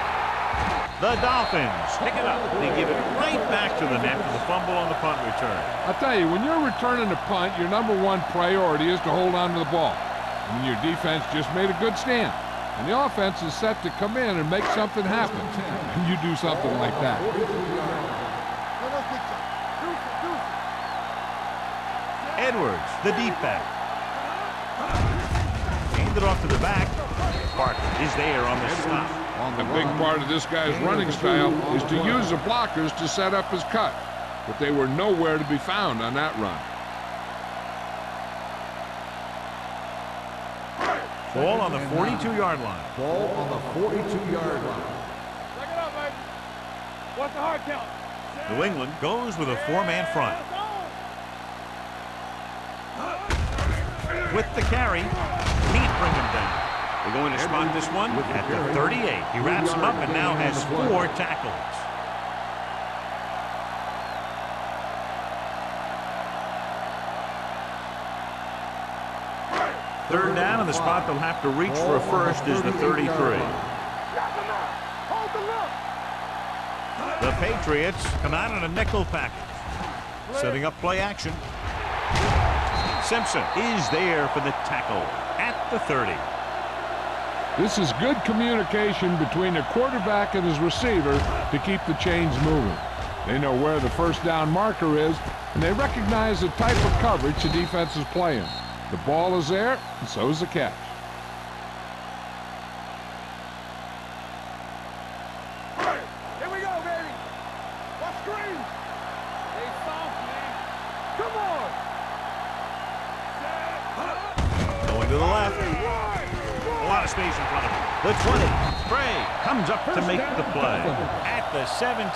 The Dolphins pick it up. They give it right back to the net for the fumble on the punt return. I'll tell you, when you're returning a punt, your number 1 priority is to hold on to the ball. And your defense just made a good stand. And the offense is set to come in and make something happen. And you do something like that. Edwards, the deep back. Handed it off to the back. Parker is there on the stop. A big part of this guy's running style is to use the blockers to set up his cut. But they were nowhere to be found on that run. Ball on the 42-yard line. Ball on the 42-yard line. Check it out, baby. What's the hard count? New England goes with a 4-man front. With the carry, can't bring him down. They're going to spot this one at the 38. He wraps him up and now has 4 tackles. Third down, and the spot they'll have to reach for a first is the 33. Hold the look. The Patriots come out in a nickel package. Setting up play action. Simpson is there for the tackle at the 30. This is good communication between the quarterback and his receiver to keep the chains moving. They know where the first down marker is, and they recognize the type of coverage the defense is playing. The ball is there, and so is the catch. Here we go, baby. Watch screen. They soft, man. Come on. Going to the left. A lot of space in front of him. The 20. Bray comes up to make the play at the 17.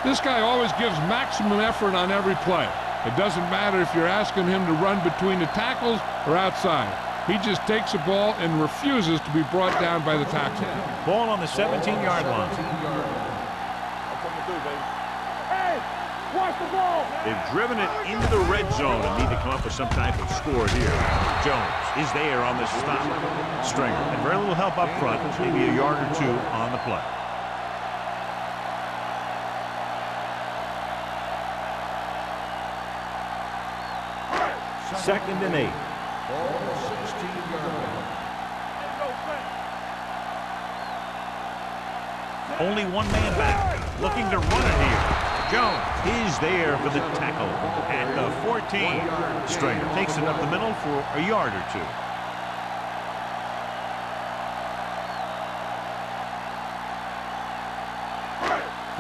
This guy always gives maximum effort on every play. It doesn't matter if you're asking him to run between the tackles or outside. He just takes the ball and refuses to be brought down by the tackle. Ball on the 17-yard line. Hey, watch the ball. They've driven it into the red zone and need to come up with some type of score here. Jones is there on the stop. Stringer, and very little help up front, maybe a yard or two on the play. Second and 8. Ball 16-yard line. Only one man back, looking to run it here. Jones is there for the tackle at the 14. Stringer takes it up the middle for a yard or two.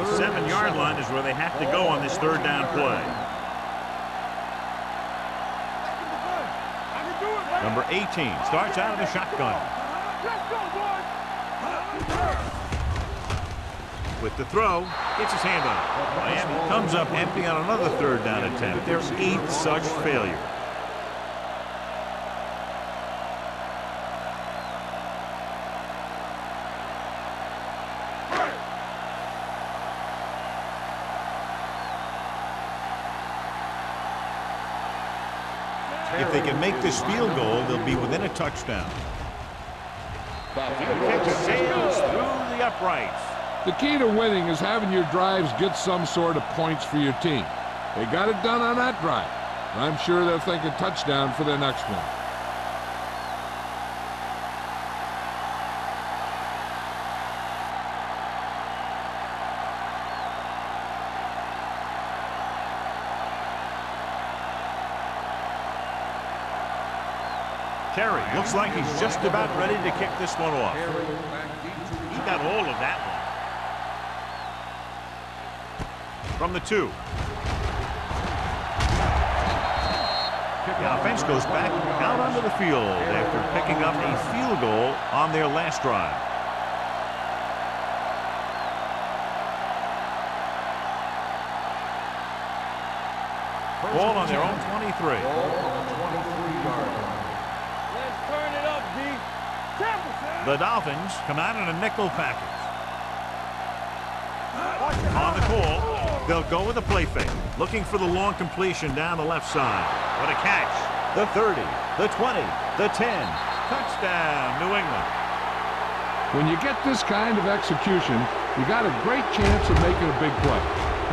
The 7-yard line is where they have to go on this third down play. Number 18 starts out of the shotgun. Let's go, boys. With the throw, gets his hand on it. Miami comes up empty on another third down attempt. Their 8th such failure. If they can make this field goal, they'll be within a touchdown. The kick sails through the uprights. The key to winning is having your drives get some sort of points for your team. They got it done on that drive. I'm sure they're thinking touchdown for their next one. Terry looks like he's just about ready to kick this one off. He got all of that one. From the 2. The offense goes back out onto the field after picking up a field goal on their last drive. Ball on their own 23. Turn it up, D. The Dolphins come out in a nickel package. On the call, they'll go with a play fake, looking for the long completion down the left side. What a catch. The 30, the 20, the 10. Touchdown, New England. When you get this kind of execution, you got a great chance of making a big play.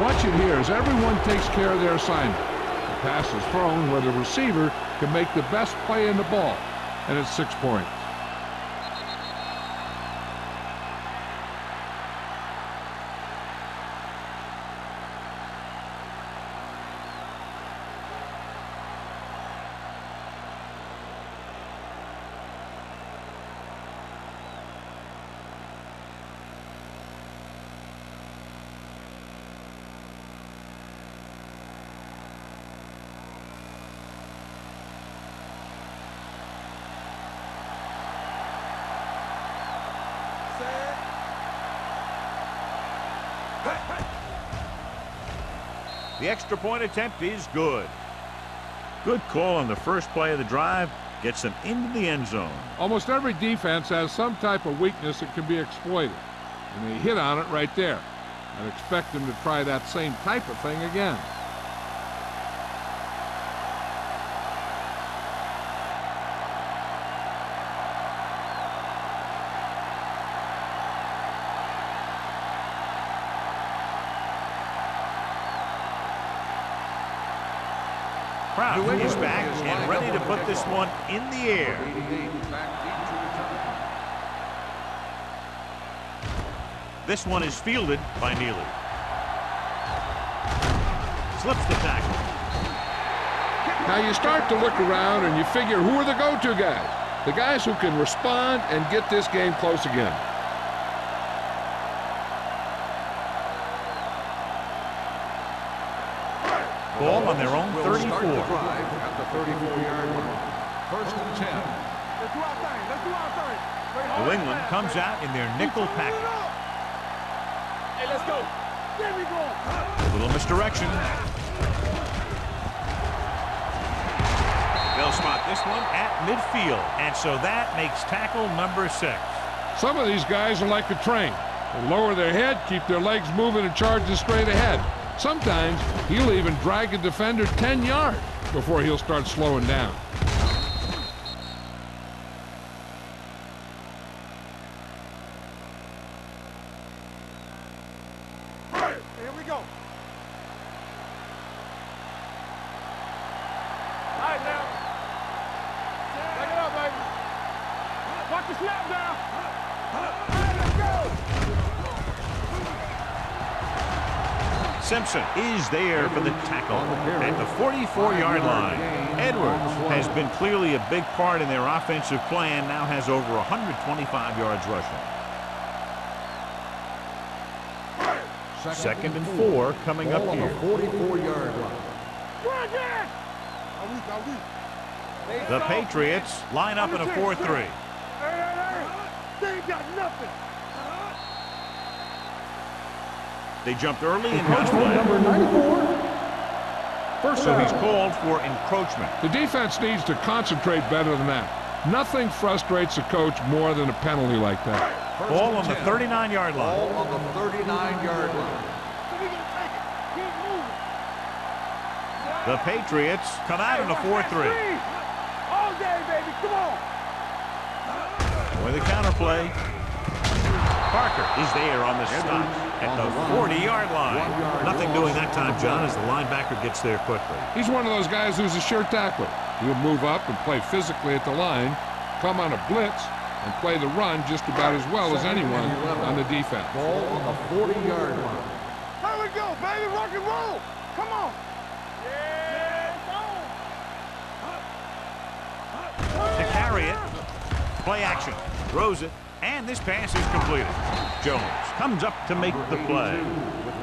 Watch it here as everyone takes care of their assignment. The pass is thrown where the receiver can make the best play in the ball. And it's 6 points. The extra point attempt is good. Good call on the first play of the drive. Gets them into the end zone. Almost every defense has some type of weakness that can be exploited. And they hit on it right there. I'd expect them to try that same type of thing again. Crowd is back and ready to put this one in the air. This one is fielded by Neely. Slips the tackle. Now you start to look around and you figure, who are the go-to guys? The guys who can respond and get this game close again. Ball on their own 34. Start the drive at the 34-yard line. First and 10. Let's do our thing. Let's do our thing. New England comes out in their nickel package. Hey, let's go. There we go. A little misdirection. They'll spot this one at midfield, and so that makes tackle number 6. Some of these guys are like a train. They lower their head, keep their legs moving, and charge straight ahead. Sometimes he'll even drag a defender 10 yards before he'll start slowing down. Here we go. All right, now. Take it up, baby. Watch the snap down. Let's go. Simpson is there for the tackle at the 44-yard line. Edwards has been clearly a big part in their offensive plan, now has over 125 yards rushing. Second and 4 coming up here. 44-yard line. The Patriots line up in a 4-3. They ain't got nothing. They jumped early and got Number flat. 94. First So he's down. called for encroachment. The defense needs to concentrate better than that. Nothing frustrates a coach more than a penalty like that. First Ball and on the 10. 39-yard line. Ball on the 39-yard line. Keep moving. The Patriots come out in a 4-3. All day, baby. Come on. With a counterplay. Parker is there on the stop at the 40-yard line. Nothing doing that time, John, as the linebacker gets there quickly. He's one of those guys who's a sure tackler. He'll move up and play physically at the line, come on a blitz, and play the run just about as well as anyone on the defense. Ball on the 40-yard line. Here we go, baby. Rock and roll. Come on. Yeah, To carry it, play action, throws it, and this pass is completed. Jones comes up to make the play.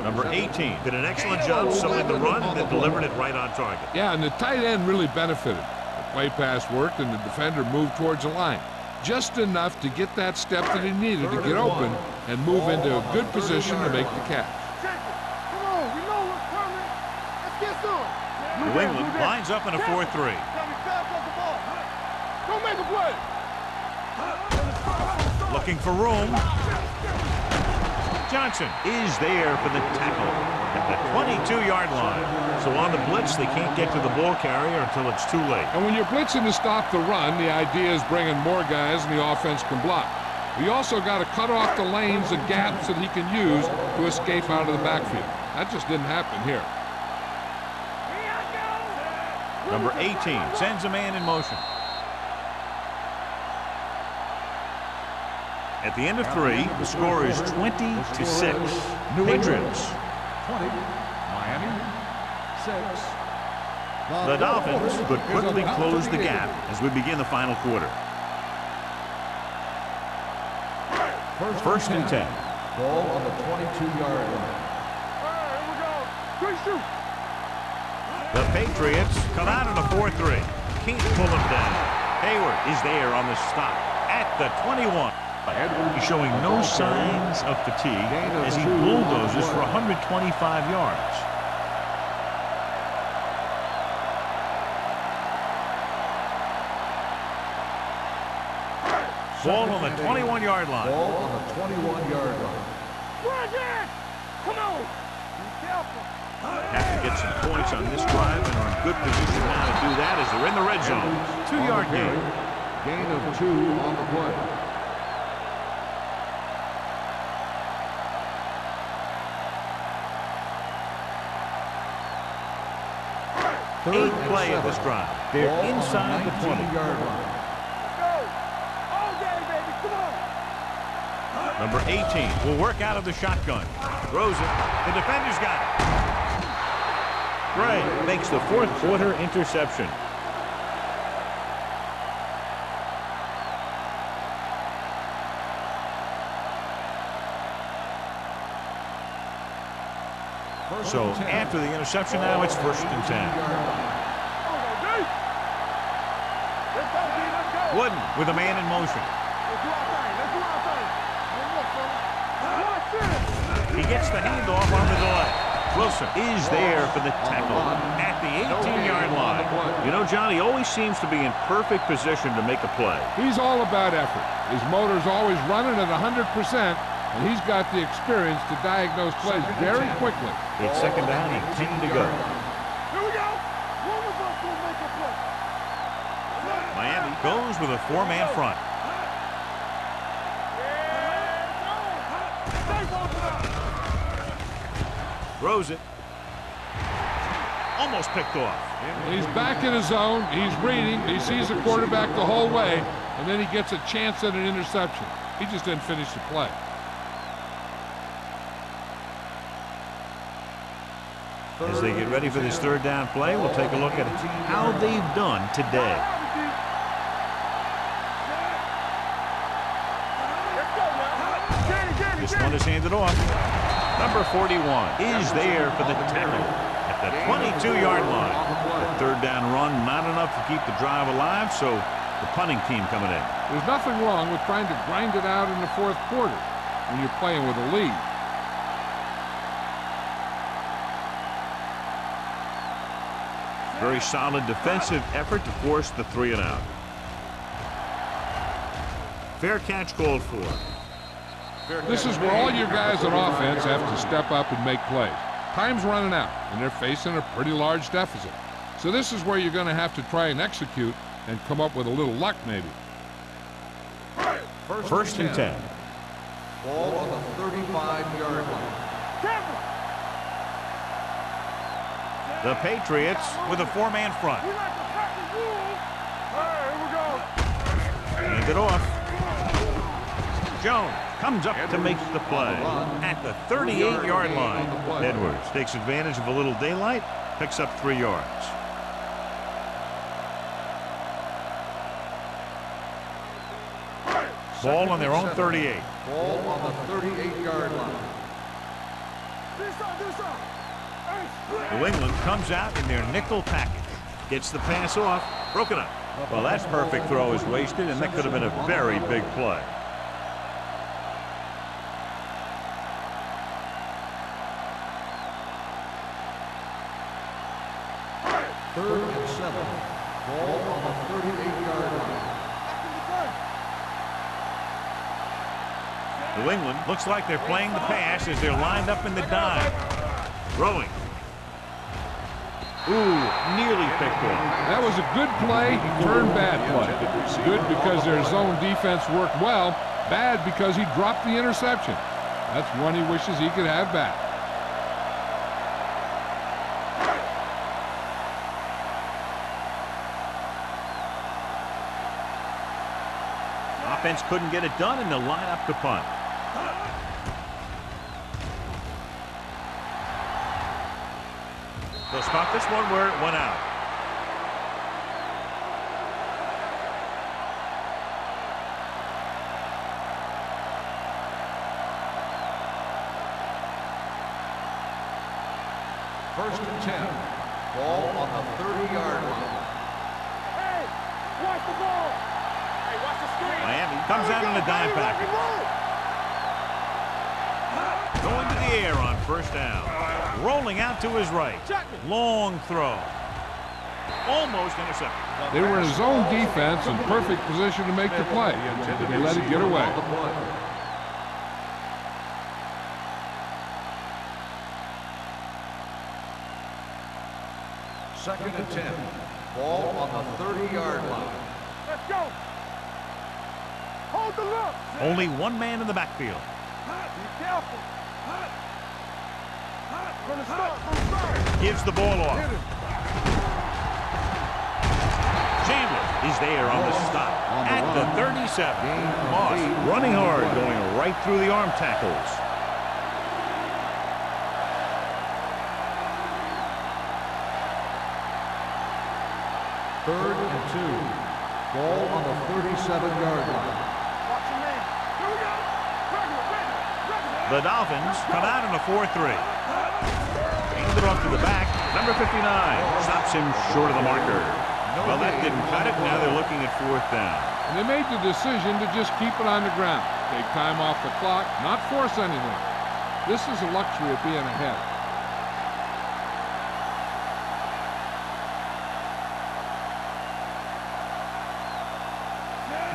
Number 18 did an excellent job selling the run and then delivered it right on target. Yeah, and the tight end really benefited. The play pass worked and the defender moved towards the line. Just enough to get that step that he needed to get open and move into a good position to make the catch. Check it. Come on. We know what's coming. Let's get some. New England lines up in a 4-3. Got me fast off the ball. Don't make a play. Looking for room. Johnson is there for the tackle at the 22-yard line. So on the blitz, they can't get to the ball carrier until it's too late. And when you're blitzing to stop the run, the idea is bringing more guys and the offense can block. We also got to cut off the lanes and gaps that he can use to escape out of the backfield. That just didn't happen here. Number 18 sends a man in motion. At the end of 3, the score is 20-6. Patriots. 20. Miami. 6. The Dolphins could quickly close the gap as we begin the final quarter. First and 10. Ball on the 22-yard line. Here we go. Quick shoot. The Patriots come out in a 4-3. Can't pull them down. Hayward is there on the stop at the 21. He's showing no signs of fatigue as he bulldozes for 125 yards. Ball on the 21-yard line. Ball on the 21-yard line. Roger. Come on. Be careful. Have to get some points on this drive and are in good position now to do that as they're in the red zone. 2-yard gain. Gain of 2 on the play. 8th play of this drive. They're inside the 20. Number 18 will work out of the shotgun. Throws it. The defender's got it. Gray makes the 4th quarter interception. So after the interception now, it's 1st and 10. Wooden with a man in motion. He gets the handoff on the delay. Wilson is there for the tackle at the 18-yard line. You know, John, he always seems to be in perfect position to make a play. He's all about effort. His motor's always running at 100%, and he's got the experience to diagnose plays very quickly. It's 2nd down and 10 to go. Here we go. One of us will make a play. Miami goes with a 4-man front. Throws it. Almost picked off. He's back in his zone. He's reading. He sees the quarterback the whole way, and then he gets a chance at an interception. He just didn't finish the play. As they get ready for this 3rd down play, we'll take a look at how they've done today. This one is handed off. Number 41 is there for the tackle at the 22-yard line. The 3rd down run, not enough to keep the drive alive, so the punting team coming in. There's nothing wrong with trying to grind it out in the 4th quarter when you're playing with a lead. Very solid defensive effort to force the 3 and out. Fair catch called for. This is where all your guys on offense have to step up and make plays. Time's running out, and they're facing a pretty large deficit. So this is where you're going to have to try and execute and come up with a little luck, maybe. 1st and 10. Ball on the 35-yard line. The Patriots with a 4-man front. Hand it off. Jones comes up to make the play at the 38-yard line. Edwards takes advantage of a little daylight, picks up 3 yards. Ball on their own 38. Ball on the 38-yard line. New England comes out in their nickel package. Gets the pass off. Broken up. Well, that perfect throw is wasted, and that could have been a very big play. Third and 7. Ball on the 38-yard line. New England looks like they're playing the pass as they're lined up in the dime. Throwing. Ooh, nearly picked off. That was a good play, turned bad play. Good because their zone defense worked well. Bad because he dropped the interception. That's one he wishes he could have back. Offense couldn't get it done, and they'll line up to punt. They'll spot this one where it went out. First and 10. Ball on the 30-yard line. Hey, watch the ball. Hey, watch the screen. Miami comes out in the dime package. Going to the air on 1st down. Rolling out to his right. Long throw. Almost intercepted. They were in zone defense in perfect position to make the play. They let it get away. Second and 10. Ball on the 30-yard line. Let's go. Hold the look. Only one man in the backfield. Be careful. Gonna start. Gives the ball off. Chambliss is there on the stop at the 37. Moss running hard, going right through the arm tackles. Third and 2. Ball on the 37-yard line. Watch your man. Here we go. Regular. The Dolphins come out in a 4-3. Hands it off to the back. Number 59 stops him short of the marker. Well, that didn't cut it. Now they're looking at 4th down. And they made the decision to just keep it on the ground. Take time off the clock, not force anything. This is a luxury of being ahead.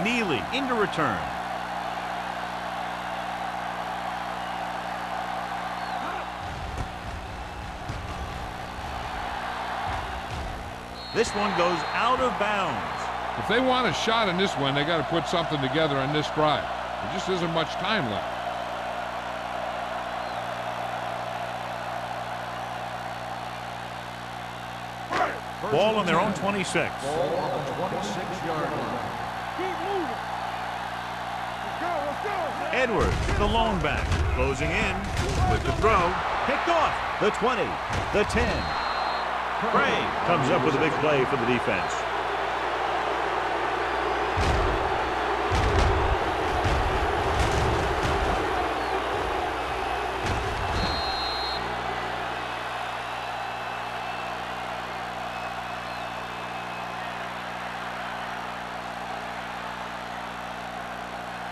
Neely into return. This one goes out of bounds. If they want a shot in this one, they got to put something together on this drive. There just isn't much time left. Ball on their own 26. Ball on the 26-yard line. Keep moving. Let's go. Edwards, the lone back, closing in with the throw. Picked off. The 20, the 10. Gray comes up with a big play for the defense.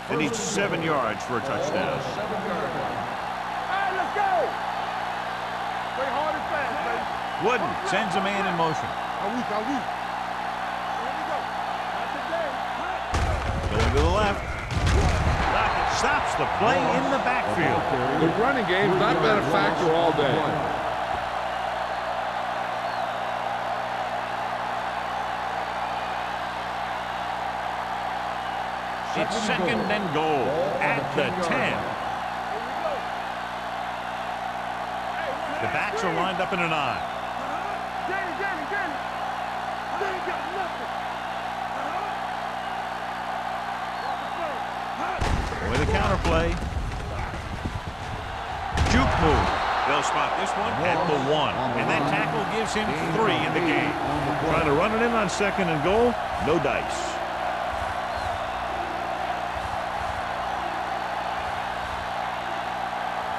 They need 7 yards for a touchdown. 7-yard line. Hey, let's go. Play hard and fast, baby. Wooden sends a man in motion. Here we go. Not today. Going to the left. Lockett stops the play in the backfield. The running game's not been a factor all day. It's 2nd and goal at the 10. The backs are lined up in an eye. Danny. Danny got nothing. With a counter play. Juke move. They'll spot this one at the 1. And that tackle gives him 3 in the game. Trying to run it in on 2nd and goal. No dice.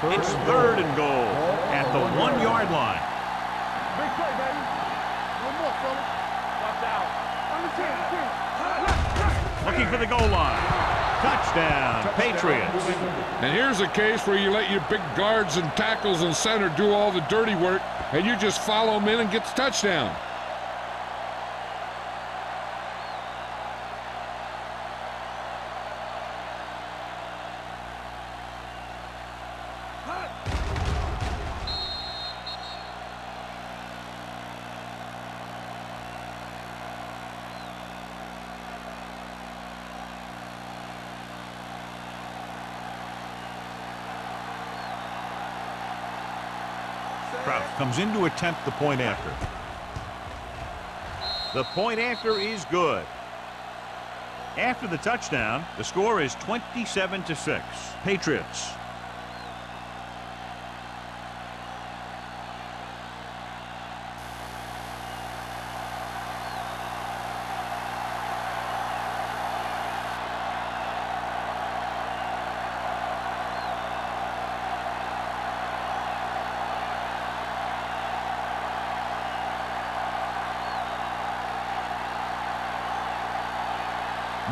It's 3rd and goal at the 1-yard line. Big play, baby. One more, fella. Watch out. On the 10. Looking for the goal line. Touchdown, Patriots. And here's a case where you let your big guards and tackles and center do all the dirty work, and you just follow them in and get the touchdown. Kraft comes in to attempt the point after. The point after is good. After the touchdown, the score is 27-6. Patriots.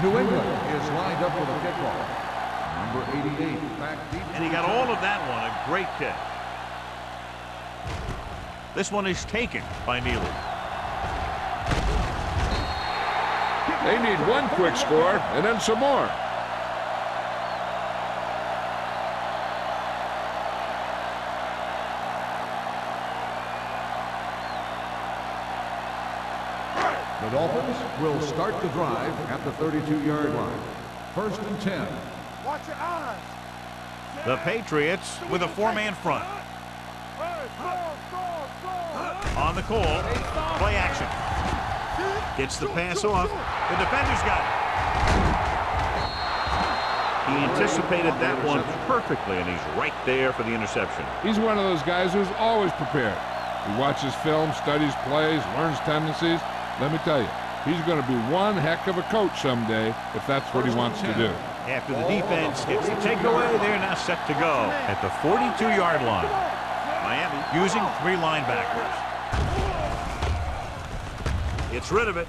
New England is lined up with a kickoff. Number 88, back deep. And he got all of that one. A great kick. This one is taken by Neely. They need one quick score and then some more. The Dolphins will start the drive at the 32-yard line. 1st and 10. Watch your eyes. The Patriots with a 4-man front. Hey, score. On the call, play action. Gets the pass off. The defender's got it. He anticipated that one perfectly, and he's right there for the interception. He's one of those guys who's always prepared. He watches film, studies plays, learns tendencies. Let me tell you, he's going to be one heck of a coach someday if that's what he wants to do. After the defense gets the takeaway, they're now set to go at the 42-yard line. Miami using 3 linebackers. Gets rid of it.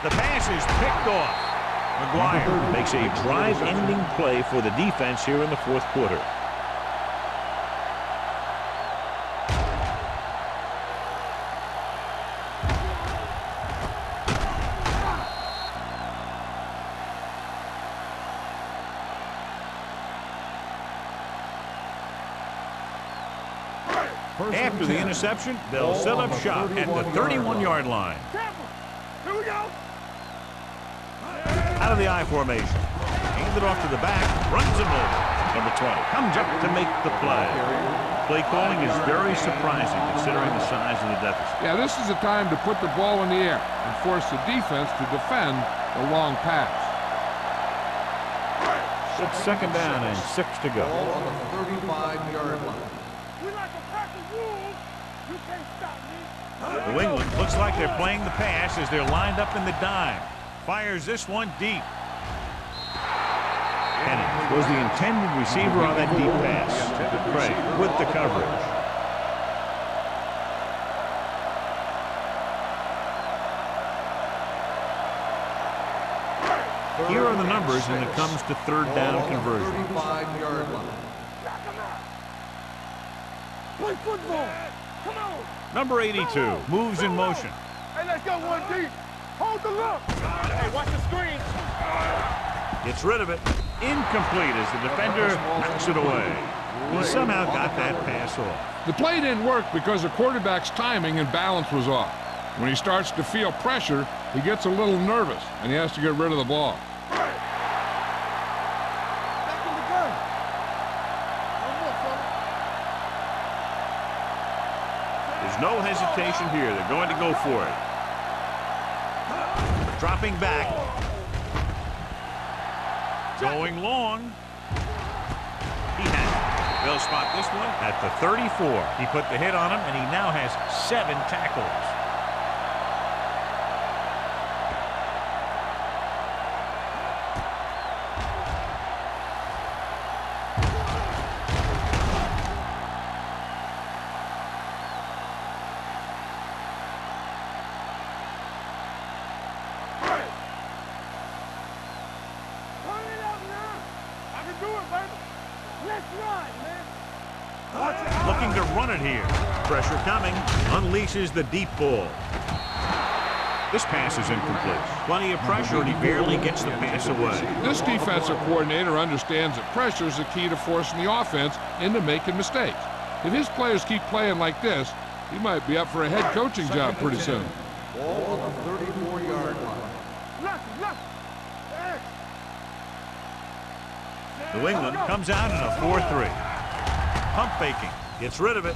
The pass is picked off. McGuire makes a drive-ending play for the defense here in the 4th quarter. After the interception, they'll set up shop at the 31-yard line. Here we go. Out of the I formation. Hands it off to the back. Runs him over. Number 20 comes up to make the play. Play calling is very surprising considering the size of the deficit. Yeah, this is the time to put the ball in the air and force the defense to defend the long pass. It's 2nd down and 6 to go. Ball on the 35-yard line. We like a pack of wolves. You can't stop me. New England looks like they're playing the pass as they're lined up in the dime. Fires this one deep. Penny was the intended receiver on that deep pass. Craig with the coverage. Here are the numbers when it comes to 3rd down conversion. 35-yard line. Play football. Come on. Number 82 moves in motion. Hey, let's go one deep. Hold the look. Hey, watch the screen. Gets rid of it. Incomplete as the defender knocks it away. He somehow got that pass off. The play didn't work because the quarterback's timing and balance was off. When he starts to feel pressure, he gets a little nervous, and he has to get rid of the ball. Back in the gun. There's no hesitation here. They're going to go for it. Dropping back. Going long. He has it. They'll spot this one at the 34. He put the hit on him, and he now has 7 tackles. Looking to run it here. Pressure coming. Unleashes the deep ball. This pass is incomplete. Plenty of pressure, and he barely gets the pass away. This defensive coordinator understands that pressure is the key to forcing the offense into making mistakes. If his players keep playing like this, he might be up for a head coaching job pretty soon. Ball on the 34-yard line. New England comes out in a 4-3. Pump faking. Gets rid of it.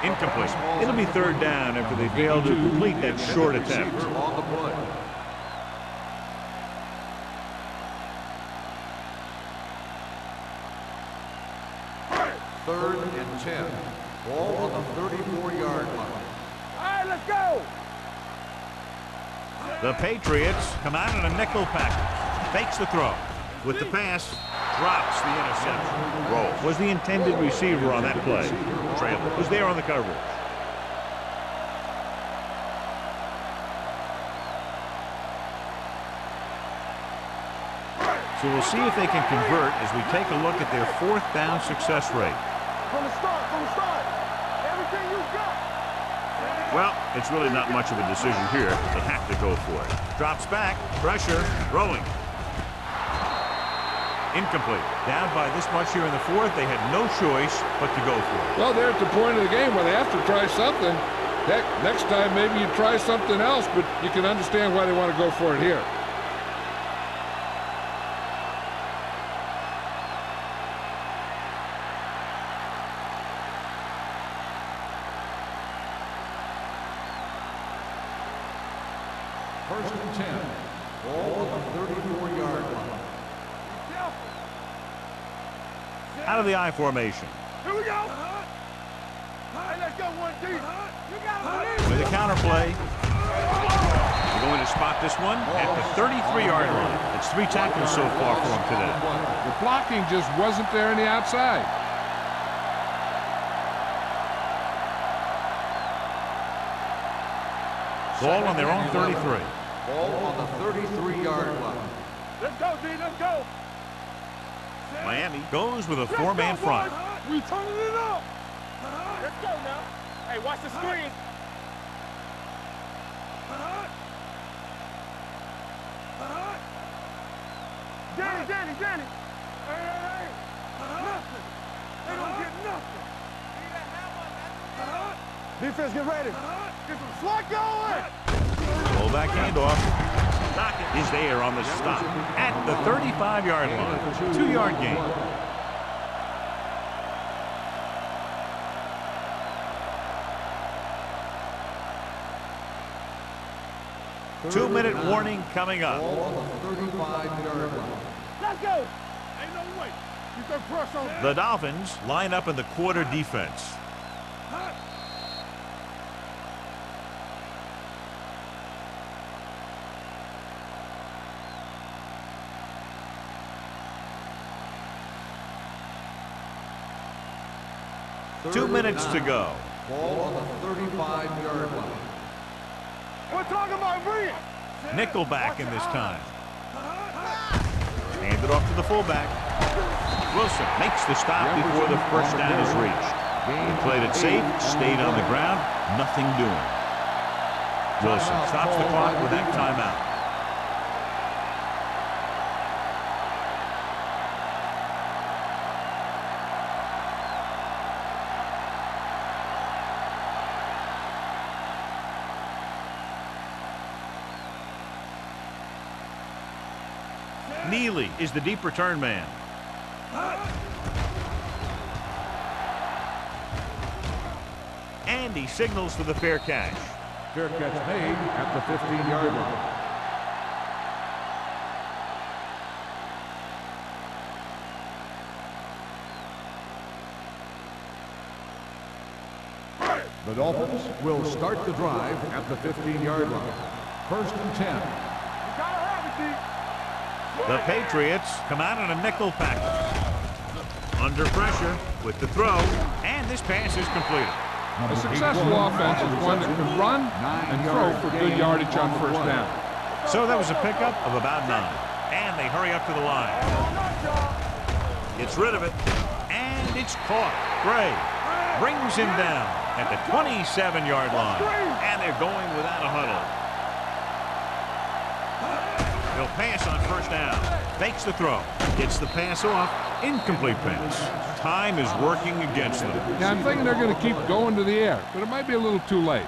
Incomplete. It'll be 3rd down after they failed to complete that short attempt. On the play. Third and 10. Ball on the 34-yard line. All right, let's go. The Patriots come out in a nickel package. Fakes the throw. With the pass, drops the interception. Rowe was the intended receiver on that play. Traylor was there on the coverage. So we'll see if they can convert as we take a look at their 4th down success rate. From the start. Everything you got. Well, it's really not much of a decision here. They have to go for it. Drops back, pressure, throwing. Incomplete. Down by this much here in the 4th, they had no choice but to go for it. Well, they're at the point of the game where they have to try something. Heck, next time maybe you try something else, but you can understand why they want to go for it here. First and 10. Ball on the 34-yard line. Out of the I formation. Here we go. Hey, let's go, 1D. You got it. With a counter play. They're going to spot this one at the 33-yard line. It's 3 tackles so far for him today. The blocking just wasn't there on the outside. Ball on their own 33. Ball on the 33-yard line. Let's go, D. Let's go. Miami goes with a 4-man front. We turning it up. Let's go now. Hey, watch the screen. Danny. Hey. Nothing. They don't get nothing. Defense, get ready. Get some slot going. Fullback handoff. Dockett is there on the stop at the 35-yard line. 2-yard gain. Two-minute warning coming up. Ball on the 35-yard line. Let's go. Ain't no way. Keep that press on. The Dolphins line up in the quarter defense. Two minutes to go. Ball on the 35-yard line. We're talking about Reed. Nickelback in this time. Handed off to the fullback. Wilson makes the stop before the first down is reached. He played it safe, stayed on the ground, nothing doing. Wilson stops the clock with that timeout. Neely is the deep return man. And he signals for the fair catch. Fair catch made at the 15-yard line. The Dolphins will start the drive at the 15-yard line. First and 10. You gotta have it, D. The Patriots come out in a nickel package. Under pressure with the throw, and this pass is completed. A successful offense is one that can run and throw for good yardage on first down. So that was a pickup of about 9. And they hurry up to the line. Gets rid of it, and it's caught. Gray brings him down at the 27-yard line, and they're going without a huddle. He'll pass on first down. Fakes the throw. Gets the pass off. Incomplete pass. Time is working against them. Yeah, I'm thinking they're going to keep going to the air, but it might be a little too late.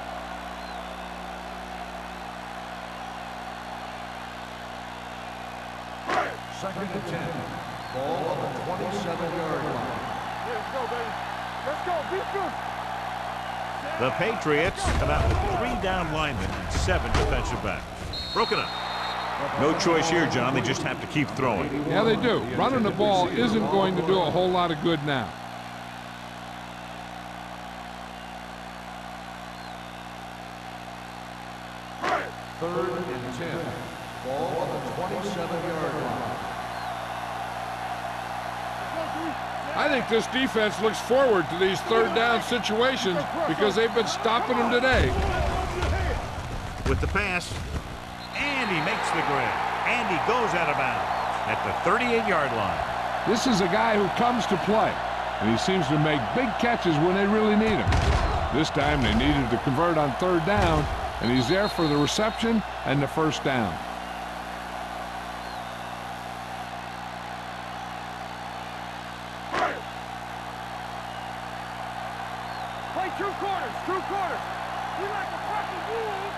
Second and 10. Ball on the 27-yard line. Let's go, baby. Let's go. Be good. The Patriots come out with 3 down linemen and 7 defensive backs. Broken up. No choice here, John. They just have to keep throwing. Yeah, they do. Running the ball isn't going to do a whole lot of good now. Third and 10. Ball on the 27-yard line. I think this defense looks forward to these third down situations because they've been stopping them today. With the pass, and he makes the grab, and he goes out of bounds at the 38-yard line. This is a guy who comes to play, and he seems to make big catches when they really need him. This time they needed to convert on third down, and he's there for the reception and the first down. Play 2 quarters. 2 quarters. We like the fucking rules.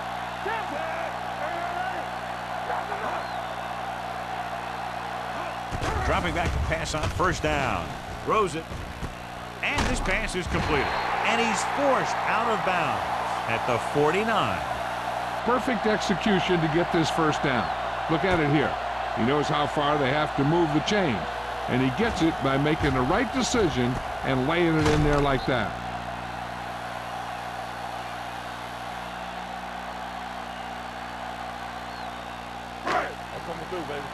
Dropping back to pass on first down. Throws it. And this pass is completed. And he's forced out of bounds at the 49. perfect execution to get this first down. Look at it here. He knows how far they have to move the chain, and he gets it by making the right decision and laying it in there like that. That's what I'm gonna do, baby.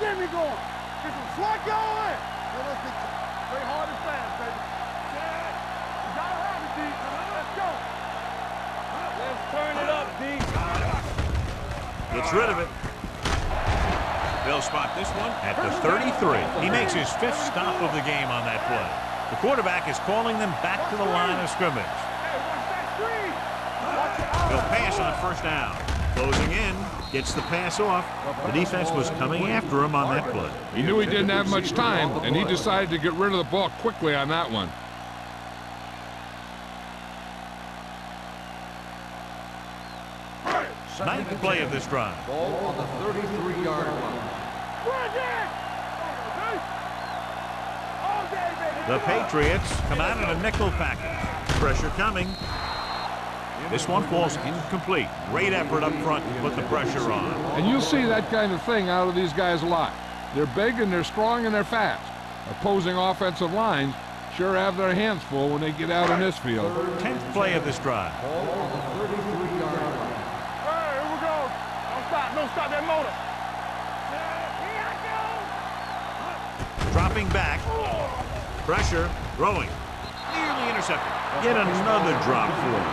Get me going. Get some slack going. Play hard and fast, baby. Yeah. You gotta have it, D. Let's go. Let's turn it up, D. Gets rid of it. They'll spot this one at the 33. He makes his 5th stop of the game on that play. The quarterback is calling them back to the line of scrimmage. Hey, watch that screen. Watch it out. They'll pass on 1st down. Closing in, gets the pass off. The defense was coming after him on that play. He knew he didn't have much time, and he decided to get rid of the ball quickly on that one. Ninth play of this drive. Ball on the 33-yard line. All day, baby. The Patriots come out in a nickel package. Pressure coming. This one falls incomplete. Great effort up front to put the pressure on. And you'll see that kind of thing out of these guys a lot. They're big and they're strong and they're fast. Opposing offensive lines sure have their hands full when they get out in this field. 10th play of this drive. Ball on the 33-yard line. Hey, here we go. Don't stop that motor. Here I go. Dropping back. Pressure. Throwing. Nearly intercepted. Get another drop for him.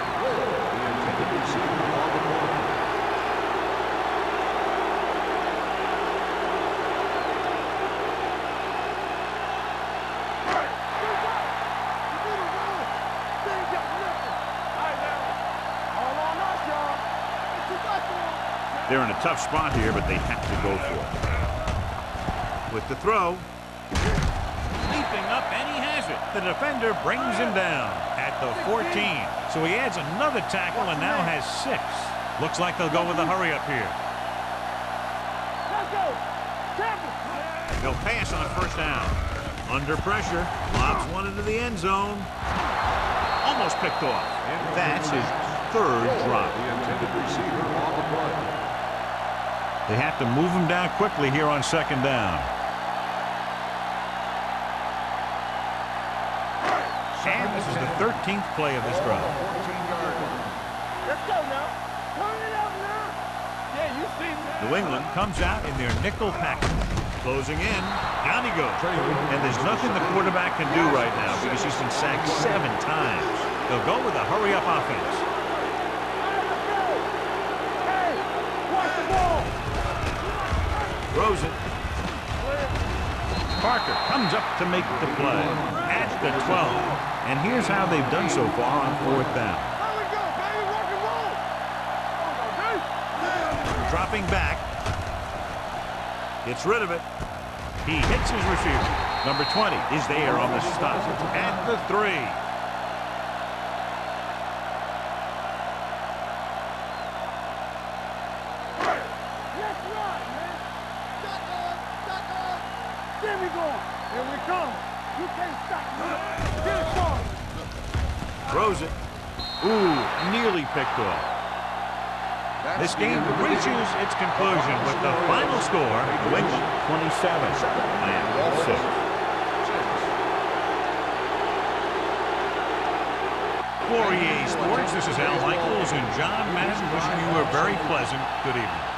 They're in a tough spot here, but they have to go for it. With the throw. Leaping up, and he has it. The defender brings him down at the 14. So he adds another tackle and now has 6. Looks like they'll go with a hurry up here. Let's go. They'll pass on 1st down. Under pressure. Lobs one into the end zone. Almost picked off. That's his 3rd drop. The intended receiver on the play. They have to move him down quickly here on 2nd down. And this is the 13th play of this drive. 14-yard line. Let's go now. Turn it up now. Yeah, you see me. New England comes out in their nickel package. Closing in. Down he goes. And there's nothing the quarterback can do right now because he's been sacked 7 times. They'll go with a hurry-up offense. Hey, watch the ball. Throws it. Parker comes up to make the play at the 12. And here's how they've done so far on 4th down. There we go, baby. Rock and roll. Dropping back. Gets rid of it. He hits his receiver. Number 20 is there on the stop at the 3. Let's run, man. Shotgun. Get me going. Here we come. You can't stop me. Get it going. Throws it. Ooh, nearly picked off. This game reaches its conclusion with the final score, New England 27 and 6. For EA Sports, this is Al Michaels and John Madden wishing you a very pleasant good evening.